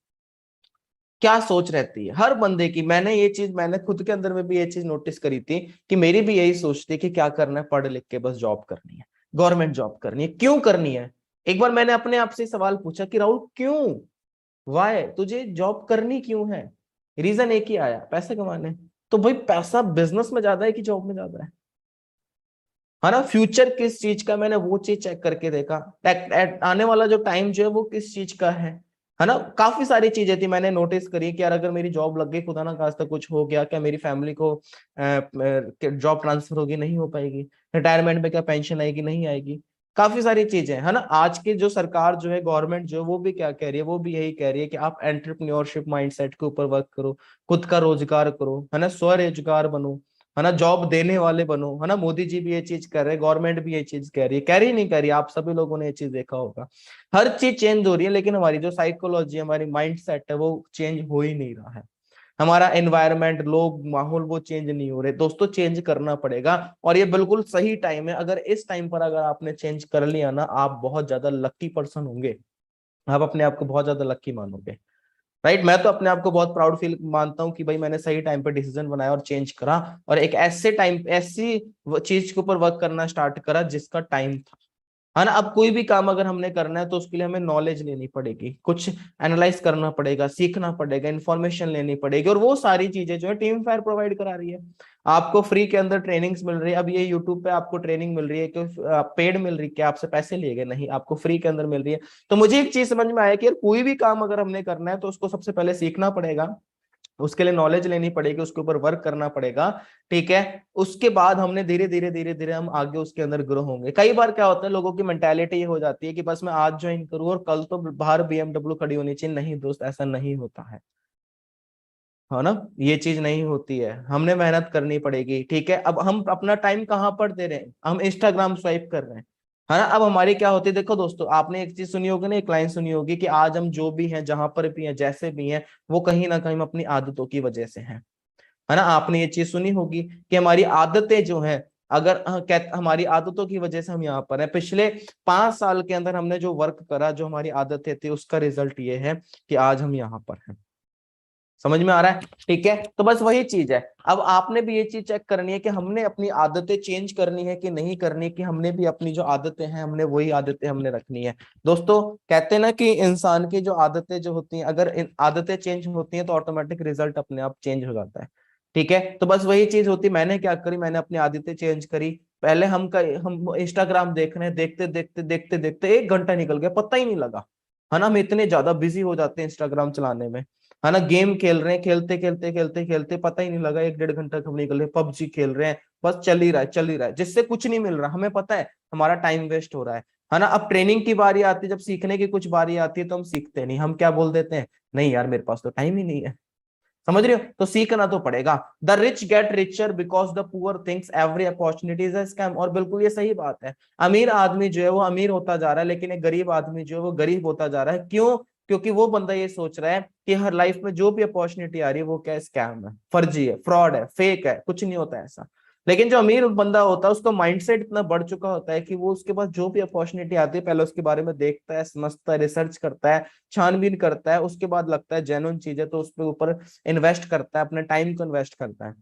क्या सोच रहती है हर बंदे की? मैंने खुद के अंदर में भी ये चीज नोटिस करी थी कि मेरी भी यही सोच थी कि क्या करना है, पढ़ लिख के बस जॉब करनी है, गवर्नमेंट जॉब करनी है। क्यों करनी है? एक बार मैंने अपने आप से सवाल पूछा कि राहुल क्यों, वाई, तुझे जॉब करनी क्यों है? रीजन एक ही आया, पैसे कमाने। तो भाई पैसा बिजनेस में ज्यादा है कि जॉब में ज्यादा है ना। फ्यूचर किस चीज का, मैंने वो चीज चेक करके देखा, आने वाला जो टाइम जो है वो किस चीज का है ना। काफी सारी चीजें थी मैंने नोटिस करी कि यार अगर मेरी जॉब लग गई, खुदा ना खास्ता कुछ हो गया, क्या मेरी फैमिली को जॉब ट्रांसफर होगी? नहीं हो पाएगी। रिटायरमेंट में क्या पेंशन आएगी? नहीं आएगी। काफी सारी चीजें, है ना। आज की जो सरकार जो है, गवर्नमेंट जो है, वो भी क्या कह रही है? वो भी यही कह रही है कि आप एंटरप्रेन्योरशिप माइंडसेट के ऊपर वर्क करो, खुद का रोजगार करो, है ना, स्वरोजगार बनो, है ना, जॉब देने वाले बनो, है ना। मोदी जी भी ये चीज कर रहे हैं, गवर्नमेंट भी ये चीज कह रही है, कह रही नहीं कह रही, आप सभी लोगों ने ये चीज देखा होगा। हर चीज चेंज हो रही है, लेकिन हमारी जो साइकोलॉजी, हमारी माइंड सेट है, वो चेंज हो ही नहीं रहा है हमारा एनवायरनमेंट, लोग, माहौल वो चेंज नहीं हो रहे। दोस्तों चेंज करना पड़ेगा और ये बिल्कुल सही टाइम है। अगर इस टाइम पर अगर आपने चेंज कर लिया ना, आप बहुत ज्यादा लकी पर्सन होंगे, आप अपने आप को बहुत ज्यादा लकी मानोगे, राइट। मैं तो अपने आप को बहुत प्राउड फील मानता हूं कि भाई मैंने सही टाइम पे डिसीजन बनाया और चेंज करा, और एक ऐसे टाइम ऐसी चीज के ऊपर वर्क करना स्टार्ट करा जिसका टाइम था, है ना। अब कोई भी काम अगर हमने करना है तो उसके लिए हमें नॉलेज लेनी पड़ेगी, कुछ एनालाइज करना पड़ेगा, सीखना पड़ेगा, इन्फॉर्मेशन लेनी पड़ेगी, और वो सारी चीजें जो है टीम फायर प्रोवाइड करा रही है। आपको फ्री के अंदर ट्रेनिंग्स मिल रही है। अब ये यूट्यूब पे आपको ट्रेनिंग मिल रही है कि पेड मिल रही है, क्या आपसे पैसे लिए गए? नहीं, आपको फ्री के अंदर मिल रही है। तो मुझे एक चीज समझ में आया कि यार कोई भी काम अगर हमने करना है तो उसको सबसे पहले सीखना पड़ेगा, उसके लिए नॉलेज लेनी पड़ेगी, उसके ऊपर वर्क करना पड़ेगा, ठीक है। उसके बाद हमने धीरे धीरे धीरे धीरे हम आगे उसके अंदर ग्रो होंगे। कई बार क्या होता है, लोगों की मेंटालिटी ये हो जाती है कि बस मैं आज ज्वाइन करूं और कल तो बाहर BMW खड़ी होनी चाहिए। नहीं दोस्त, ऐसा नहीं होता है ना। ये चीज नहीं होती है, हमने मेहनत करनी पड़ेगी, ठीक है। अब हम अपना टाइम कहाँ पर दे रहे हैं? हम इंस्टाग्राम स्वाइप कर रहे हैं, है ना। अब हमारी क्या होती है, देखो दोस्तों, आपने एक चीज सुनी होगी ना, एक लाइन सुनी होगी कि आज हम जो भी हैं, जहां पर भी हैं, जैसे भी हैं, वो कहीं ना कहीं अपनी आदतों की वजह से हैं, है ना। आपने ये चीज सुनी होगी कि हमारी आदतें जो हैं, अगर हमारी आदतों की वजह से हम यहाँ पर हैं। पिछले 5 साल के अंदर हमने जो वर्क करा, जो हमारी आदतें थी, उसका रिजल्ट ये है कि आज हम यहाँ पर हैं। समझ में आ रहा है? ठीक है, तो बस वही चीज है। अब आपने भी ये चीज चेक करनी है कि हमने अपनी आदतें चेंज करनी है कि नहीं करनी, कि हमने भी अपनी जो आदतें हैं, हमने वही आदतें हमने रखनी है। दोस्तों कहते हैं ना कि इंसान की जो आदतें जो होती हैं, अगर आदतें चेंज होती हैं तो ऑटोमेटिक रिजल्ट अपने आप चेंज हो जाता है, ठीक है। तो बस वही चीज होती, मैंने क्या करी, मैंने अपनी आदतें चेंज करी। पहले हम इंस्टाग्राम देख रहे हैं, देखते देखते देखते देखते 1 घंटा निकल गया, पता ही नहीं लगा, है ना। हम इतने ज्यादा बिजी हो जाते हैं इंस्टाग्राम चलाने में, है ना। गेम खेल रहे हैं, खेलते खेलते खेलते खेलते पता ही नहीं लगा 1-1.5 घंटा कब निकल गया। PUBG खेल रहे हैं, बस चल ही रहा है, चल ही रहा है, जिससे कुछ नहीं मिल रहा, हमें पता है हमारा टाइम वेस्ट हो रहा है ना। अब ट्रेनिंग की बारी आती है, जब सीखने की कुछ बारी आती है तो हम सीखते नहीं, हम क्या बोल देते हैं, नहीं यार मेरे पास तो टाइम ही नहीं है। समझ रहे हो? तो सीखना तो पड़ेगा। The rich get richer because the poor thinks every opportunity is a scam. और बिल्कुल ये सही बात है। अमीर आदमी जो है वो अमीर होता जा रहा है, लेकिन एक गरीब आदमी जो है वो गरीब होता जा रहा है। क्यों? क्योंकि वो बंदा ये सोच रहा है कि हर लाइफ में जो भी अपॉर्चुनिटी आ रही है वो क्या है, स्कैम है, फर्जी है, फ्रॉड है, फेक है, कुछ नहीं होता ऐसा। लेकिन जो अमीर बंदा होता है उसका माइंडसेट इतना बढ़ चुका होता है कि वो उसके पास जो भी अपॉर्चुनिटी आती है पहले उसके बारे में देखता है, समझता है, रिसर्च करता है, छानबीन करता है, उसके बाद लगता है जेन्युइन चीज है तो उस पर ऊपर इन्वेस्ट करता है, अपने टाइम को इन्वेस्ट करता है।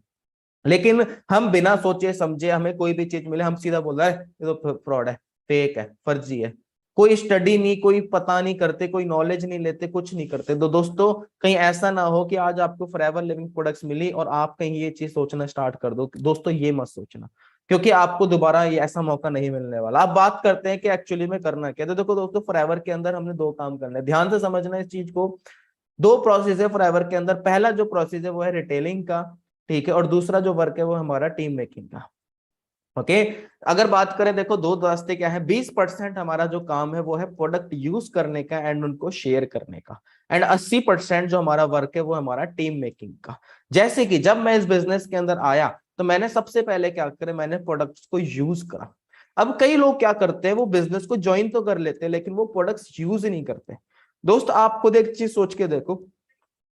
लेकिन हम बिना सोचे समझे हमें कोई भी चीज मिले, हम सीधा बोल रहे हैं ये तो फ्रॉड है, फेक है, फर्जी है। कोई स्टडी नहीं, कोई पता नहीं करते, कोई नॉलेज नहीं लेते, कुछ नहीं करते। तो दोस्तों कहीं ऐसा ना हो कि आज आपको फॉरएवर लिविंग प्रोडक्ट्स मिली और आप कहीं ये चीज सोचना स्टार्ट कर दो। दोस्तों ये मत सोचना, क्योंकि आपको दोबारा ये ऐसा मौका नहीं मिलने वाला। अब बात करते हैं कि एक्चुअली में करना क्या है। तो देखो दोस्तों, फॉरएवर के अंदर हमने 2 काम करने हैं, ध्यान से समझना इस चीज को। 2 प्रोसेस है फॉरएवर के अंदर। पहला जो प्रोसेस है वो है रिटेलिंग का, ठीक है, और दूसरा जो वर्क है वो हमारा टीम मेकिंग का। ओके, अगर बात करें, देखो 2 रास्ते क्या है। 20% हमारा जो काम है वो है प्रोडक्ट यूज करने का एंड उनको शेयर करने का, एंड 80% जो हमारा वर्क है वो हमारा टीम मेकिंग का। जैसे कि जब मैं इस बिजनेस के अंदर आया तो मैंने सबसे पहले क्या करा, मैंने प्रोडक्ट्स को यूज करा। अब कई लोग क्या करते हैं, वो बिजनेस को ज्वाइन तो कर लेते हैं लेकिन वो प्रोडक्ट्स यूज ही नहीं करते। दोस्त आप खुद एक चीज सोच के देखो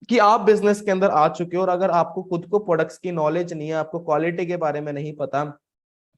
कि आप बिजनेस के अंदर आ चुके हो और अगर आपको खुद को प्रोडक्ट्स की नॉलेज नहीं है, आपको क्वालिटी के बारे में नहीं पता,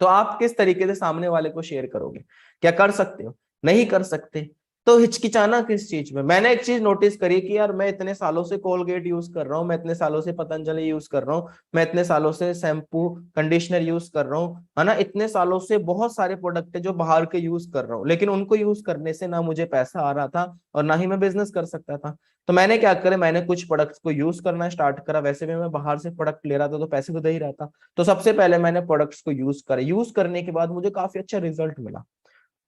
तो आप किस तरीके से सामने वाले को शेयर करोगे? क्या कर सकते हो? नहीं कर सकते। तो हिचकिचाना किस चीज में? मैंने एक चीज नोटिस करी कि यार मैं इतने सालों से कोलगेट यूज कर रहा हूँ, मैं इतने सालों से पतंजलि यूज कर रहा हूँ, मैं इतने सालों से शैम्पू कंडीशनर यूज कर रहा हूँ, है ना। इतने सालों से बहुत सारे प्रोडक्ट है जो बाहर के यूज कर रहा हूँ, लेकिन उनको यूज करने से ना मुझे पैसा आ रहा था और ना ही मैं बिजनेस कर सकता था। तो मैंने क्या करा, मैंने कुछ प्रोडक्ट्स को यूज करना स्टार्ट करा। वैसे भी मैं बाहर से प्रोडक्ट ले रहा था तो पैसे तो दे ही रहा था। तो सबसे पहले मैंने प्रोडक्ट्स को यूज करा। यूज करने के बाद मुझे काफी अच्छा रिजल्ट मिला,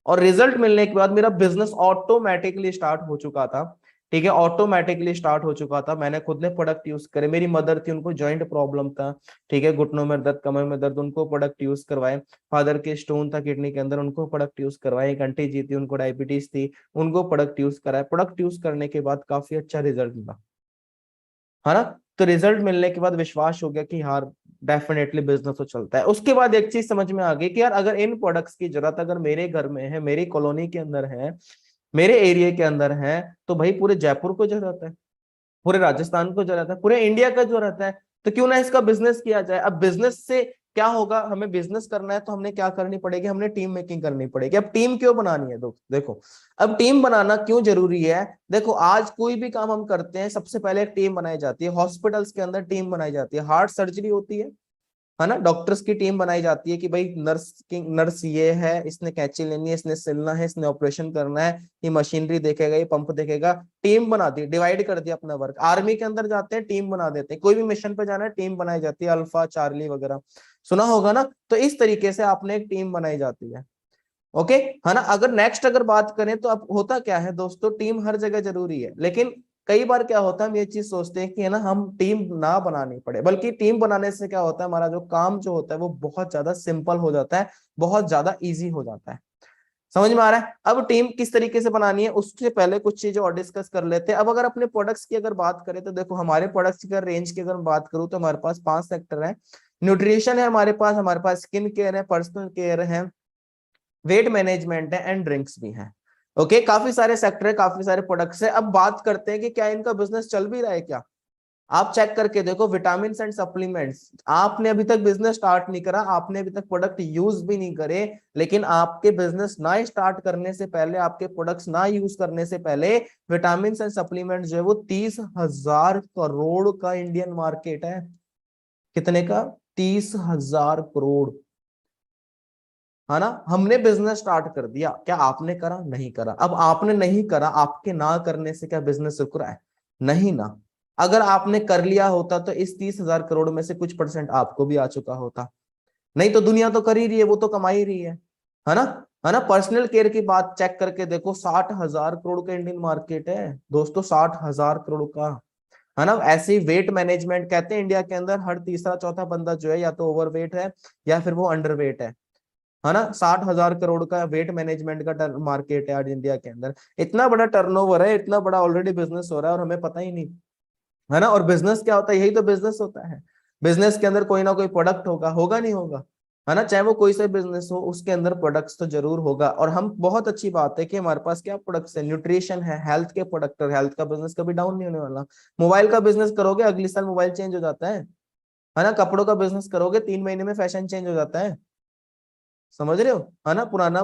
और रिजल्ट मिलने के बाद मेरा बिजनेस ऑटोमेटिकली स्टार्ट हो चुका था, ठीक है, ऑटोमेटिकली स्टार्ट हो चुका था। मैंने खुद ने प्रोडक्ट यूज करे। मेरी मदर थी, उनको जॉइंट प्रॉब्लम था, ठीक है, घुटनों में दर्द, कमर में दर्द, उनको प्रोडक्ट यूज करवाए। फादर के स्टोन था किडनी के अंदर, उनको प्रोडक्ट यूज करवाए। एक आंटी जी थी, उनको डायबिटीज थी, उनको प्रोडक्ट यूज कराए। प्रोडक्ट यूज करने के बाद काफी अच्छा रिजल्ट मिला, है ना। तो रिजल्ट मिलने के बाद विश्वास हो गया कि यार डेफिनेटली बिजनेस तो चलता है। उसके बाद एक चीज समझ में आ गई कि यार अगर इन प्रोडक्ट्स की जरूरत अगर मेरे घर में है, मेरी कॉलोनी के अंदर है, मेरे एरिया के अंदर है, तो भाई पूरे जयपुर को जरूरत है। पूरे राजस्थान को जो रहता है, पूरे इंडिया का जो रहता है, तो क्यों ना इसका बिजनेस किया जाए। अब बिजनेस से क्या होगा, हमें बिजनेस करना है तो हमने क्या करनी पड़ेगी, हमने टीम मेकिंग करनी पड़ेगी। अब टीम क्यों बनानी है देखो, अब टीम बनाना क्यों जरूरी है। देखो आज कोई भी काम हम करते हैं सबसे पहले एक टीम बनाई जाती है। हॉस्पिटल्स के अंदर टीम बनाई जाती है, हार्ट सर्जरी होती है ना, डॉक्टर्स की टीम बनाई जाती है कि भाई नर्स ये है, इसने कैंची लेनी है, इसने सिलना है, इसने ऑपरेशन करना है, ये मशीनरी देखेगा, ये पंप देखेगा। टीम बना दी, डिवाइड कर दिया अपना वर्क। आर्मी के अंदर जाते हैं टीम बना देते हैं, कोई भी मिशन पे जाना है टीम बनाई जाती है, अल्फा चार्ली वगैरह सुना होगा ना। तो इस तरीके से आपने एक टीम बनाई जाती है, ओके है ना। अगर नेक्स्ट अगर बात करें तो अब होता क्या है दोस्तों, टीम हर जगह जरूरी है, लेकिन कई बार क्या होता है हम ये चीज सोचते हैं कि है ना हम टीम ना बनानी पड़े, बल्कि टीम बनाने से क्या होता है, हमारा जो काम जो होता है वो बहुत ज्यादा सिंपल हो जाता है, बहुत ज्यादा इजी हो जाता है। समझ में आ रहा है। अब टीम किस तरीके से बनानी है उससे पहले कुछ चीजें और डिस्कस कर लेते हैं। अब अगर अपने प्रोडक्ट्स की अगर बात करें तो देखो, हमारे प्रोडक्ट्स की अगर रेंज की अगर बात करूं तो हमारे पास 5 सेक्टर है। न्यूट्रिशन है हमारे पास स्किन केयर है, पर्सनल केयर है, वेट मैनेजमेंट है एंड ड्रिंक्स भी है। ओके काफी सारे सेक्टर है, काफी सारे प्रोडक्ट्स है। अब बात करते हैं कि क्या इनका बिजनेस चल भी रहा है क्या। आप चेक करके देखो, विटामिन एंड सप्लीमेंट्स, आपने अभी तक बिजनेस स्टार्ट नहीं करा, आपने अभी तक प्रोडक्ट यूज भी नहीं करे, लेकिन आपके बिजनेस ना स्टार्ट करने से पहले, आपके प्रोडक्ट्स ना यूज करने से पहले विटामिन एंड सप्लीमेंट्स जो है वो 30,000 करोड़ का इंडियन मार्केट है। कितने का, 30,000 करोड़, है ना। हमने बिजनेस स्टार्ट कर दिया, क्या आपने करा, नहीं करा। अब आपने नहीं करा, आपके ना करने से क्या बिजनेस रुक रहा है, नहीं ना। अगर आपने कर लिया होता तो इस 30,000 करोड़ में से कुछ परसेंट आपको भी आ चुका होता, नहीं तो दुनिया तो कर ही रही है, वो तो कमा ही रही है ना, है ना। पर्सनल केयर की बात चेक करके देखो, 60,000 करोड़ का इंडियन मार्केट है दोस्तों, 60,000 करोड़ का, है ना। ऐसे ही वेट मैनेजमेंट, कहते हैं इंडिया के अंदर हर तीसरा चौथा बंदा जो है या तो ओवरवेट है या फिर वो अंडरवेट है ना। 60,000 करोड़ का वेट मैनेजमेंट का मार्केट है आज इंडिया के अंदर। इतना बड़ा टर्नओवर है, इतना बड़ा ऑलरेडी बिजनेस हो रहा है और हमें पता ही नहीं, है ना। और बिजनेस क्या होता है, यही तो बिजनेस होता है। बिजनेस के अंदर कोई ना कोई प्रोडक्ट होगा नहीं होगा, है ना। चाहे वो कोई सा बिजनेस हो, उसके अंदर प्रोडक्ट्स तो जरूर होगा। और हम, बहुत अच्छी बात है कि हमारे पास क्या प्रोडक्ट्स है, न्यूट्रिशन है, हेल्थ के प्रोडक्ट, हेल्थ का बिजनेस कभी डाउन नहीं होने वाला। मोबाइल का बिजनेस करोगे, अगले साल मोबाइल चेंज हो जाता है ना। कपड़ों का बिजनेस करोगे, 3 महीने में फैशन चेंज हो जाता है, समझ रहे हो, है ना। पुराना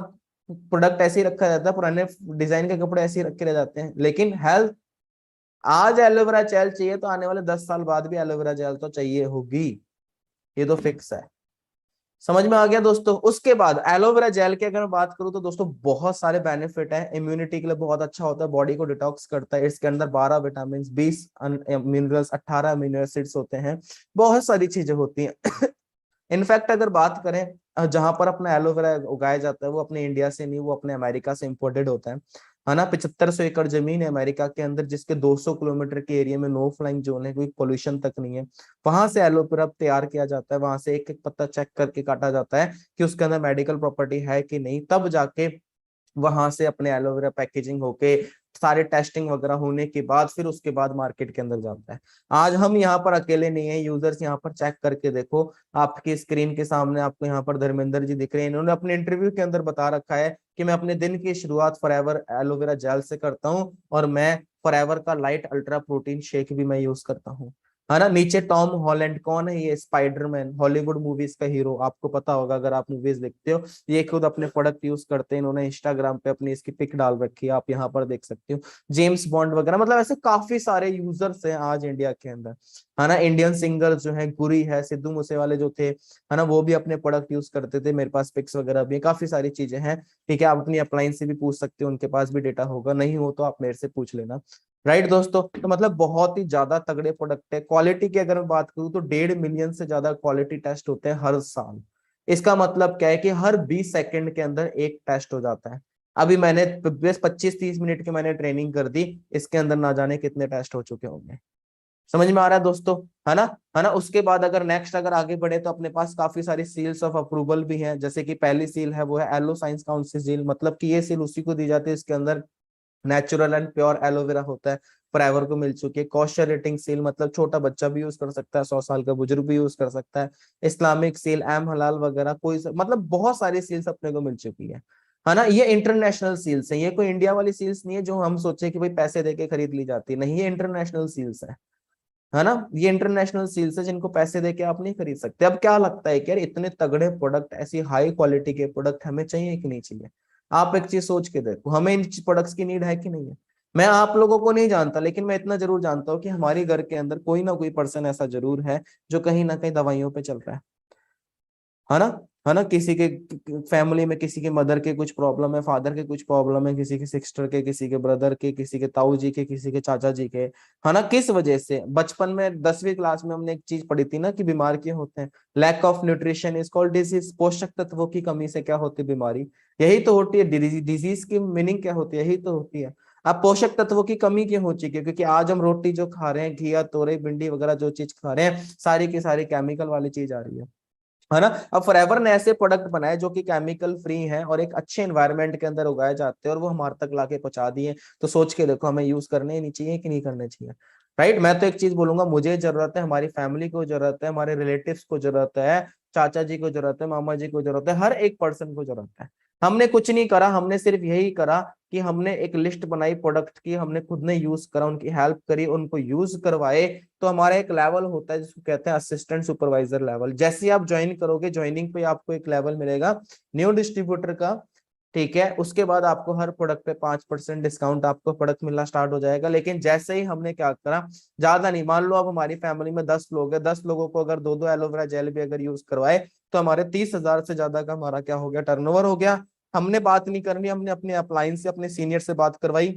प्रोडक्ट ऐसे ही रखा जाता है, पुराने डिजाइन के कपड़े ऐसे ही रखे रह जाते हैं। लेकिन हेल्थ, आज एलोवेरा जेल चाहिए तो आने वाले 10 साल बाद भी एलोवेरा जेल तो चाहिए होगी, ये तो फिक्स है। समझ में आ गया दोस्तों। उसके बाद एलोवेरा जेल की अगर मैं बात करूं तो दोस्तों बहुत सारे बेनिफिट है। इम्यूनिटी के लिए बहुत अच्छा होता है, बॉडी को डिटॉक्स करता है। इसके अंदर 12 विटामिन, 20 मिनरल्स, 18 अमीनो एसिड्स होते हैं, बहुत सारी चीजें होती हैं। इनफैक्ट अगर बात करें, जहां पर अपना एलोवेरा उगाया जाता है वो अपने इंडिया से नहीं, वो अपने अमेरिका से इंपोर्टेड होता है ना। 7500 एकड़ जमीन है अमेरिका के अंदर, जिसके 200 किलोमीटर के एरिया में नो फ्लाइंग जोन है, कोई पोल्यूशन तक नहीं है। वहां से एलोवेरा तैयार किया जाता है, वहां से एक एक पत्ता चेक करके काटा जाता है कि उसके अंदर मेडिकल प्रॉपर्टी है कि नहीं, तब जाके वहां से अपने एलोवेरा पैकेजिंग होके सारे टेस्टिंग वगैरह होने के बाद फिर उसके बाद मार्केट के अंदर जाता है। आज हम यहाँ पर अकेले नहीं है, यूजर्स यहाँ पर चेक करके देखो, आपकी स्क्रीन के सामने आपको यहाँ पर धर्मेंद्र जी दिख रहे हैं। इन्होंने अपने इंटरव्यू के अंदर बता रखा है कि मैं अपने दिन की शुरुआत फॉरएवर एलोवेरा जेल से करता हूँ और मैं फॉरएवर का लाइट अल्ट्रा प्रोटीन शेक भी मैं यूज करता हूँ, है ना। नीचे टॉम हॉलैंड, कौन है ये, स्पाइडरमैन, हॉलीवुड मूवीज का हीरो, आपको पता होगा अगर आप मूवीज देखते हो। ये खुद अपने प्रोडक्ट यूज करते हैं, इन्होंने इंस्टाग्राम पे अपनी इसकी पिक डाल रखी है, आप यहाँ पर देख सकते हो। जेम्स बॉन्ड वगैरह, मतलब ऐसे काफी सारे यूजर्स हैं आज इंडिया के अंदर, है ना। इंडियन सिंगर्स जो है, गुरी है, सिद्धू मूसेवाले जो थे, है ना, वो भी अपने प्रोडक्ट यूज करते थे। मेरे पास पिक्स वगैरह भी, काफी सारी चीजें हैं, ठीक है। आप अपनी अपलाइन से भी पूछ सकते हो, उनके पास भी डेटा होगा, नहीं हो तो आप मेरे से पूछ लेना, राइट दोस्तों। तो मतलब बहुत ही ज्यादा तगड़े प्रोडक्ट है। क्वालिटी की अगर मैं बात करूं तो 1.5 मिलियन से ज्यादा क्वालिटी टेस्ट होते हैं हर साल। इसका मतलब क्या है कि हर 20 सेकंड के अंदर एक टेस्ट हो जाता है। अभी मैंने बस 25-30 मिनट की मैंने ट्रेनिंग कर दी, इसके अंदर ना जाने कितने टेस्ट हो चुके होंगे। समझ में आ रहा है दोस्तों, है ना, है ना। उसके बाद अगर नेक्स्ट अगर आगे बढ़े तो अपने पास काफी सारी सील्स ऑफ अप्रूवल भी हैं। जैसे कि पहली सील है वो है एलो साइंस काउंसिल सील, मतलब कि ये सील उसी को दी जाती है इसके अंदर नेचुरल एंड प्योर एलोवेरा होता है, फॉरएवर को मिल चुकी है। कॉशर रेटिंग सील, मतलब छोटा बच्चा भी यूज कर सकता है, 100 साल का बुजुर्ग भी यूज कर सकता है। इस्लामिक सील, एम हलाल वगैरह, कोई मतलब बहुत सारी सील्स अपने को मिल चुकी है है ना। ये इंटरनेशनल सील्स है, ये कोई इंडिया वाली सील्स नहीं है जो हम सोचे कि भाई पैसे देके खरीद ली जाती, नहीं, ये इंटरनेशनल सील्स है ना। ये इंटरनेशनल सील्स है जिनको पैसे देके आप नहीं खरीद सकते। अब क्या लगता है कि यार इतने तगड़े प्रोडक्ट, ऐसी हाई क्वालिटी के प्रोडक्ट हमें चाहिए कि नहीं चाहिए? आप एक चीज सोच के देखो, हमें इन प्रोडक्ट्स की नीड है कि नहीं है? मैं आप लोगों को नहीं जानता, लेकिन मैं इतना जरूर जानता हूँ कि हमारे घर के अंदर कोई ना कोई पर्सन ऐसा जरूर है जो कहीं ना कहीं दवाइयों पे चल रहा है ना। है ना, किसी के फैमिली में किसी के मदर के कुछ प्रॉब्लम है, फादर के कुछ प्रॉब्लम है, किसी के सिस्टर के, किसी के ब्रदर के, किसी के ताऊ जी के, किसी के चाचा जी के, है ना। किस वजह से? बचपन में 10वीं क्लास में हमने एक चीज पढ़ी थी ना कि बीमार क्यों होते हैं? Lack of nutrition is called disease. पोषक तत्वों की कमी से क्या होती है? बीमारी। यही तो होती है डिजीज की मीनिंग, क्या होती है? यही तो होती है। अब पोषक तत्वों की कमी क्यों हो चुकी है? क्योंकि आज हम रोटी जो खा रहे हैं, घिया, तोरई, भिंडी वगैरह जो चीज खा रहे हैं, सारी की सारी केमिकल वाली चीज आ रही है ना। अब फॉरएवर ने ऐसे प्रोडक्ट बनाए जो कि केमिकल फ्री हैं और एक अच्छे एनवायरनमेंट के अंदर उगाए जाते हैं और वो हमारे तक लाके पहुंचा दिए। तो सोच के देखो, हमें यूज करने ही नहीं चाहिए कि नहीं करने चाहिए? राइट। मैं तो एक चीज बोलूंगा, मुझे जरूरत है, हमारी फैमिली को जरूरत है, हमारे रिलेटिव्स को जरूरत है, चाचा जी को जरूरत है, मामा जी को जरूरत है, हर एक पर्सन को जरूरत है। हमने कुछ नहीं करा, हमने सिर्फ यही करा कि हमने एक लिस्ट बनाई प्रोडक्ट की, हमने खुद ने यूज करा, उनकी हेल्प करी, उनको यूज करवाए। तो हमारा एक लेवल होता है जिसको कहते हैं असिस्टेंट सुपरवाइजर लेवल। जैसे आप ज्वाइन करोगे, ज्वाइनिंग पे आपको एक लेवल मिलेगा न्यू डिस्ट्रीब्यूटर का, ठीक है। उसके बाद आपको हर प्रोडक्ट पे 5% डिस्काउंट आपको प्रोडक्ट मिलना स्टार्ट हो जाएगा। लेकिन जैसे ही हमने क्या करा, ज्यादा नहीं, मान लो अब हमारी फैमिली में 10 लोग हैं, 10 लोगों को अगर 2-2 एलोवेरा जेल भी अगर यूज करवाए तो हमारे 30,000 से ज्यादा का हमारा क्या हो गया? टर्नओवर हो गया। हमने बात नहीं करनी, हमने अपने अपलाइन से अपने सीनियर से बात करवाई,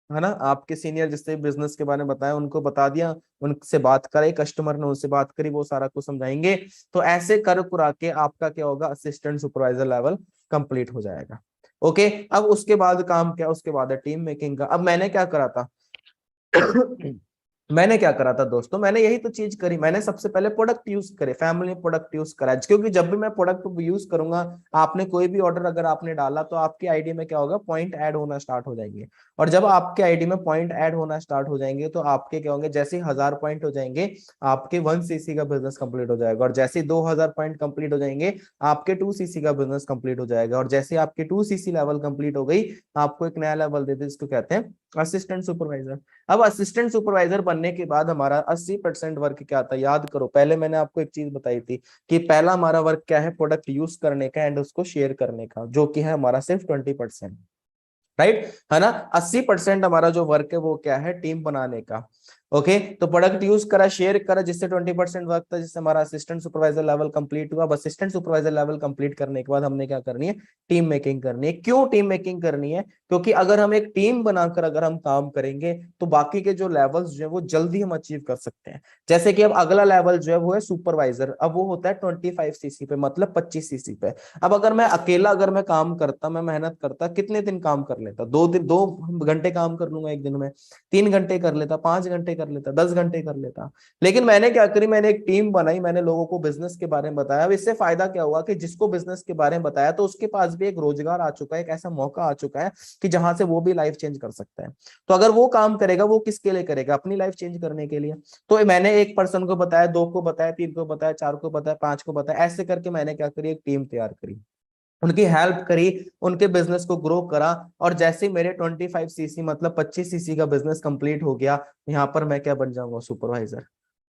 है ना। आपके सीनियर जिससे बिजनेस के बारे में बताया, उनको बता दिया, उनसे बात कराई, कस्टमर ने उनसे बात करी, वो सारा कुछ समझाएंगे। तो ऐसे कर कुरा के आपका क्या होगा? असिस्टेंट सुपरवाइजर लेवल कंप्लीट हो जाएगा। ओके। अब उसके बाद काम क्या? उसके बाद है टीम मेकिंग का। अब मैंने क्या करा था मैंने क्या करा था दोस्तों? मैंने यही तो चीज करी। मैंने सबसे पहले प्रोडक्ट यूज करे, फैमिली प्रोडक्ट यूज करा, क्योंकि जब भी मैं प्रोडक्ट यूज करूंगा, आपने कोई भी ऑर्डर अगर आपने डाला तो आपकी आईडी में क्या होगा? पॉइंट ऐड होना स्टार्ट हो जाएंगे। और जब आपके आईडी में पॉइंट ऐड होना स्टार्ट हो जाएंगे तो आपके क्या होंगे? जैसे 1000 पॉइंट हो जाएंगे, आपके 1cc का बिजनेस कंप्लीट हो जाएगा। और जैसे 2000 पॉइंट कंप्लीट हो जाएंगे, आपके 2cc का बिजनेस कंप्लीट हो जाएगा। और जैसे आपके 2cc लेवल कंप्लीट हो गई, आपको एक नया लेवल देते हैं, जिसको कहते हैं असिस्टेंट सुपरवाइजर। अब असिस्टेंट सुपरवाइजर बनने के बाद हमारा 80% वर्क क्या था? याद करो, पहले मैंने आपको एक चीज बताई थी कि पहला हमारा वर्क क्या है? प्रोडक्ट यूज करने का एंड उसको शेयर करने का, जो कि है हमारा सिर्फ 20%। राइट, है ना। 80% हमारा जो वर्क है वो क्या है? टीम बनाने का। ओके, तो प्रोडक्ट यूज करा, शेयर करा, जिससे 20% वर्क था, जिससे हमारा असिस्टेंट सुपरवाइजर लेवल कंप्लीट हुआ। अब असिस्टेंट सुपरवाइजर लेवल कंप्लीट करने के बाद हमने क्या करनी है? टीम मेकिंग करनी है। क्यों टीम मेकिंग करनी है? क्योंकि अगर हम एक टीम बनाकर अगर हम काम करेंगे तो बाकी के जो लेवल्स जो है वो जल्दी हम अचीव कर सकते हैं। जैसे कि अब अगला लेवल जो है वो है सुपरवाइजर। अब वो होता है 25cc पे, मतलब 25cc पे। अब अगर मैं अकेला अगर मैं काम करता, मैं मेहनत करता, कितने दिन काम कर लेता? 2 घंटे काम कर लूंगा एक दिन में, 3 घंटे कर लेता, 5 घंटे कर लेता, 10 घंटे कर लेता। लेकिन मैंने क्या करी? मैंने एक टीम बनाई, मैंने लोगों को बिजनेस के बारे में बताया। अब इससे फायदा क्या हुआ कि जिसको बिजनेस के बारे में बताया तो उसके पास भी एक रोजगार आ चुका है, एक ऐसा मौका आ चुका है कि जहां से वो भी लाइफ चेंज कर सकता है। तो अगर वो काम करेगा, वो किसके लिए करेगा? अपनी लाइफ चेंज करने के लिए। तो मैंने एक पर्सन को बताया, 2 को बताया, 3 को बताया, 4 को बताया, 5 को बताया, ऐसे करके मैंने क्या करी? एक टीम तैयार करी, उनकी हेल्प करी, उनके बिजनेस को ग्रो करा। और जैसे मेरे 25cc मतलब 25cc का बिजनेस कंप्लीट हो गया, यहाँ पर मैं क्या बन जाऊंगा? सुपरवाइजर।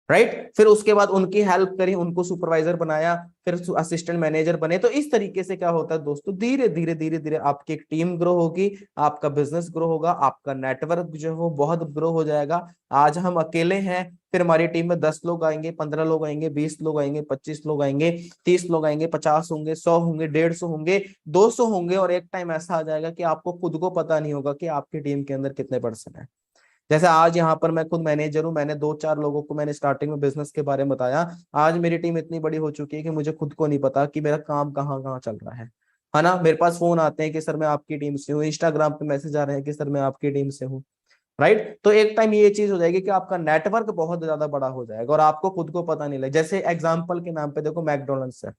राइट। फिर उसके बाद उनकी हेल्प करी, उनको सुपरवाइजर बनाया, फिर असिस्टेंट मैनेजर बने। तो इस तरीके से क्या होता है दोस्तों? धीरे धीरे धीरे धीरे आपकी एक टीम ग्रो होगी, आपका बिजनेस ग्रो होगा, आपका नेटवर्क जो है वो बहुत ग्रो हो जाएगा। आज हम अकेले हैं, फिर हमारी टीम में 10 लोग आएंगे, 15 लोग आएंगे, 20 लोग आएंगे, 25 लोग आएंगे, 30 लोग आएंगे, 50 होंगे, 100 होंगे, 150 होंगे, 200 होंगे। और एक टाइम ऐसा आ जाएगा कि आपको खुद को पता नहीं होगा कि आपकी टीम के अंदर कितने पर्सन है। जैसे आज यहाँ पर मैं खुद मैनेजर हूँ, मैंने 2-4 लोगों को मैंने स्टार्टिंग में बिजनेस के बारे में बताया। आज मेरी टीम इतनी बड़ी हो चुकी है कि मुझे खुद को नहीं पता कि मेरा काम कहाँ कहाँ चल रहा है ना। मेरे पास फोन आते हैं कि सर मैं आपकी टीम से हूँ, इंस्टाग्राम पे मैसेज आ रहे हैं कि सर मैं आपकी टीम से हूँ। राइट। तो एक टाइम ये चीज हो जाएगी कि आपका नेटवर्क बहुत ज्यादा बड़ा हो जाएगा और आपको खुद को पता नहीं लगेगा। जैसे एग्जाम्पल के नाम पे देखो, मैकडोनल्ड्स है।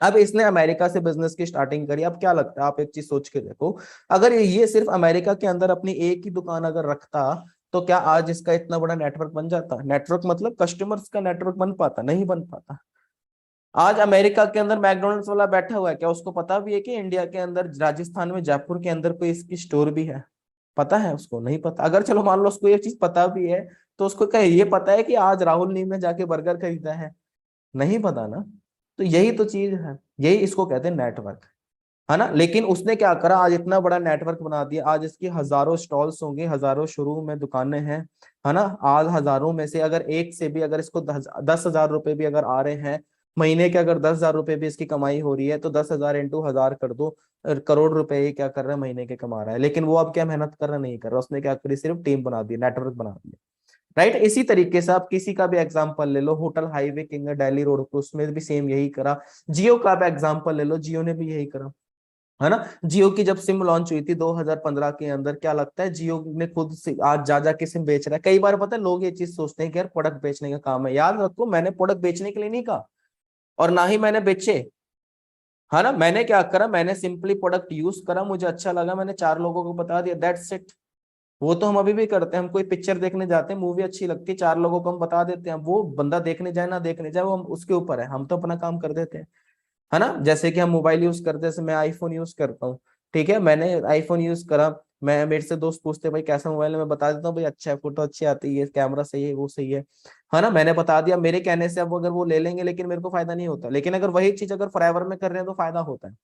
अब इसने अमेरिका से बिजनेस की स्टार्टिंग करी। अब क्या लगता है, आप एक चीज सोच के देखो, अगर ये सिर्फ अमेरिका के अंदर अपनी एक ही दुकान अगर रखता तो क्या आज इसका इतना बड़ा नेटवर्क बन जाता? नेटवर्क मतलब कस्टमर्स का नेटवर्क बन पाता? नहीं बन पाता। आज अमेरिका के अंदर मैकडोनल्ड्स वाला बैठा हुआ है, क्या उसको पता भी है कि इंडिया के अंदर राजस्थान में जयपुर के अंदर कोई इसकी स्टोर भी है? पता है उसको? नहीं पता। अगर चलो मान लो उसको ये चीज पता भी है, तो उसको क्या ये पता है कि आज राहुल नीम ने जाके बर्गर खरीदा है? नहीं पता ना। तो यही तो चीज है, यही इसको कहते हैं नेटवर्क, है ना। लेकिन उसने क्या करा, आज इतना बड़ा नेटवर्क बना दिया, आज इसकी हजारों स्टॉल्स होंगे, हजारों शोरूम में दुकानें हैं, है ना। आज हजारों में से अगर एक से भी अगर इसको 10,000 रुपए भी अगर आ रहे हैं महीने के, अगर 10,000 रुपए भी इसकी कमाई हो रही है, तो 10,000 इंटू 1,000 कर दो, करोड़ रुपए ये क्या कर रहा है महीने के कमा रहा है। लेकिन वो अब क्या मेहनत कर रहा नहीं कर रहा, उसने क्या करी, सिर्फ टीम बना दी, नेटवर्क बना दिया, राइट। इसी तरीके से आप किसी का भी एग्जांपल ले लो, होटल हाईवे किंग है दिल्ली रोड पे, उसमें भी सेम यही करा। जियो का भी एग्जांपल ले लो, जियो ने भी यही करा, है ना। जियो की जब सिम लॉन्च हुई थी 2015 के अंदर, क्या लगता है जियो ने खुद से आज जा के सिम बेच रहा है। कई बार पता है लोग ये चीज सोचते हैं कि यार प्रोडक्ट बेचने का काम है, याद रखो मैंने प्रोडक्ट बेचने के लिए नहीं कहा, और ना ही मैंने बेचे, है ना। मैंने क्या करा, मैंने सिंपली प्रोडक्ट यूज करा, मुझे अच्छा लगा, मैंने 4 लोगों को बता दिया, दैट्स इट। वो तो हम अभी भी करते हैं, हम कोई पिक्चर देखने जाते हैं, मूवी अच्छी लगती है, 4 लोगों को हम बता देते हैं, वो बंदा देखने जाए ना देखने जाए वो हम उसके ऊपर है, हम तो अपना काम कर देते हैं, है ना। जैसे कि हम मोबाइल यूज करते हैं, जैसे मैं आईफोन यूज करता हूँ, ठीक है, मैंने आईफोन यूज करा, मैं मेरे से दोस्त पूछते भाई कैसा मोबाइल है, मैं बता देता हूँ भाई अच्छा है, फोटो अच्छी आती है, कैमरा सही है, वो सही है ना, मैंने बता दिया। मेरे कहने से अब अगर वो ले लेंगे लेकिन मेरे को फायदा नहीं होता, लेकिन अगर वही चीज अगर फॉरएवर में कर रहे हैं तो फायदा होता है,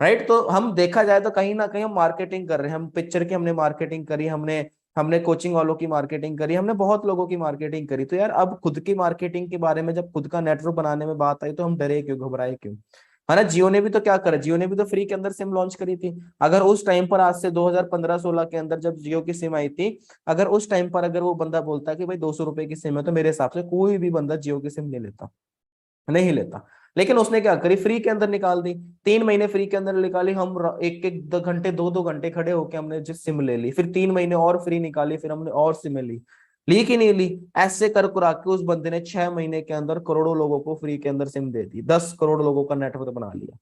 राइट। तो हम देखा जाए तो कहीं ना कहीं हम मार्केटिंग कर रहे हैं, हम पिक्चर की हमने मार्केटिंग करी, हमने हमने कोचिंग वालों की मार्केटिंग करी, हमने बहुत लोगों की मार्केटिंग करी। तो यार अब खुद की मार्केटिंग के बारे में जब खुद का नेटवर्क बनाने में बात आई तो हम डरे क्यों, घबराए क्यों, है ना। जियो ने भी तो क्या करा, जियो ने भी तो फ्री के अंदर सिम लॉन्च करी थी। अगर उस टाइम पर आज से 2015-16 के अंदर जब जियो की सिम आई थी, अगर उस टाइम पर अगर वो बंदा बोलता कि भाई 200 रुपए की सिम है, तो मेरे हिसाब से कोई भी बंदा जियो की सिम नहीं लेता, नहीं लेता। लेकिन उसने क्या करी, फ्री के अंदर निकाल दी, 3 महीने फ्री के अंदर निकाली, हम एक एक 2 घंटे 2 घंटे खड़े होके हमने जिस सिम ले ली, फिर 3 महीने और फ्री निकाली, फिर हमने और सिम ली कि नहीं ली। ऐसे कर कुरा के उस बंदे ने 6 महीने के अंदर करोड़ों लोगों को फ्री के अंदर सिम दे दी, 10 करोड़ लोगों का नेटवर्क बना लिया।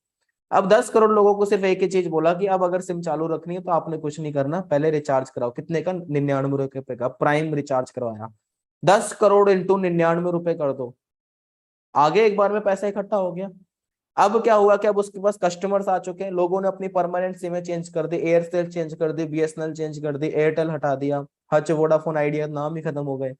अब 10 करोड़ लोगों को सिर्फ एक ही चीज बोला कि अब अगर सिम चालू रखनी है तो आपने कुछ नहीं करना, पहले रिचार्ज कराओ, कितने का, 99 रुपए का प्राइम रिचार्ज करवाया, 10 करोड़ इंटू 99 रुपए कर दो, आगे एक बार में पैसा इकट्ठा हो गया। अब क्या हुआ कि अब उसके पास कस्टमर्स आ चुके हैं, लोगों ने अपनी परमानेंट सिमें चेंज कर दी, एयरसेल चेंज कर दी, बीएसएनएल चेंज कर दी, एयरटेल हटा दिया, हच वोडाफोन आइडिया नाम ही खत्म हो गए,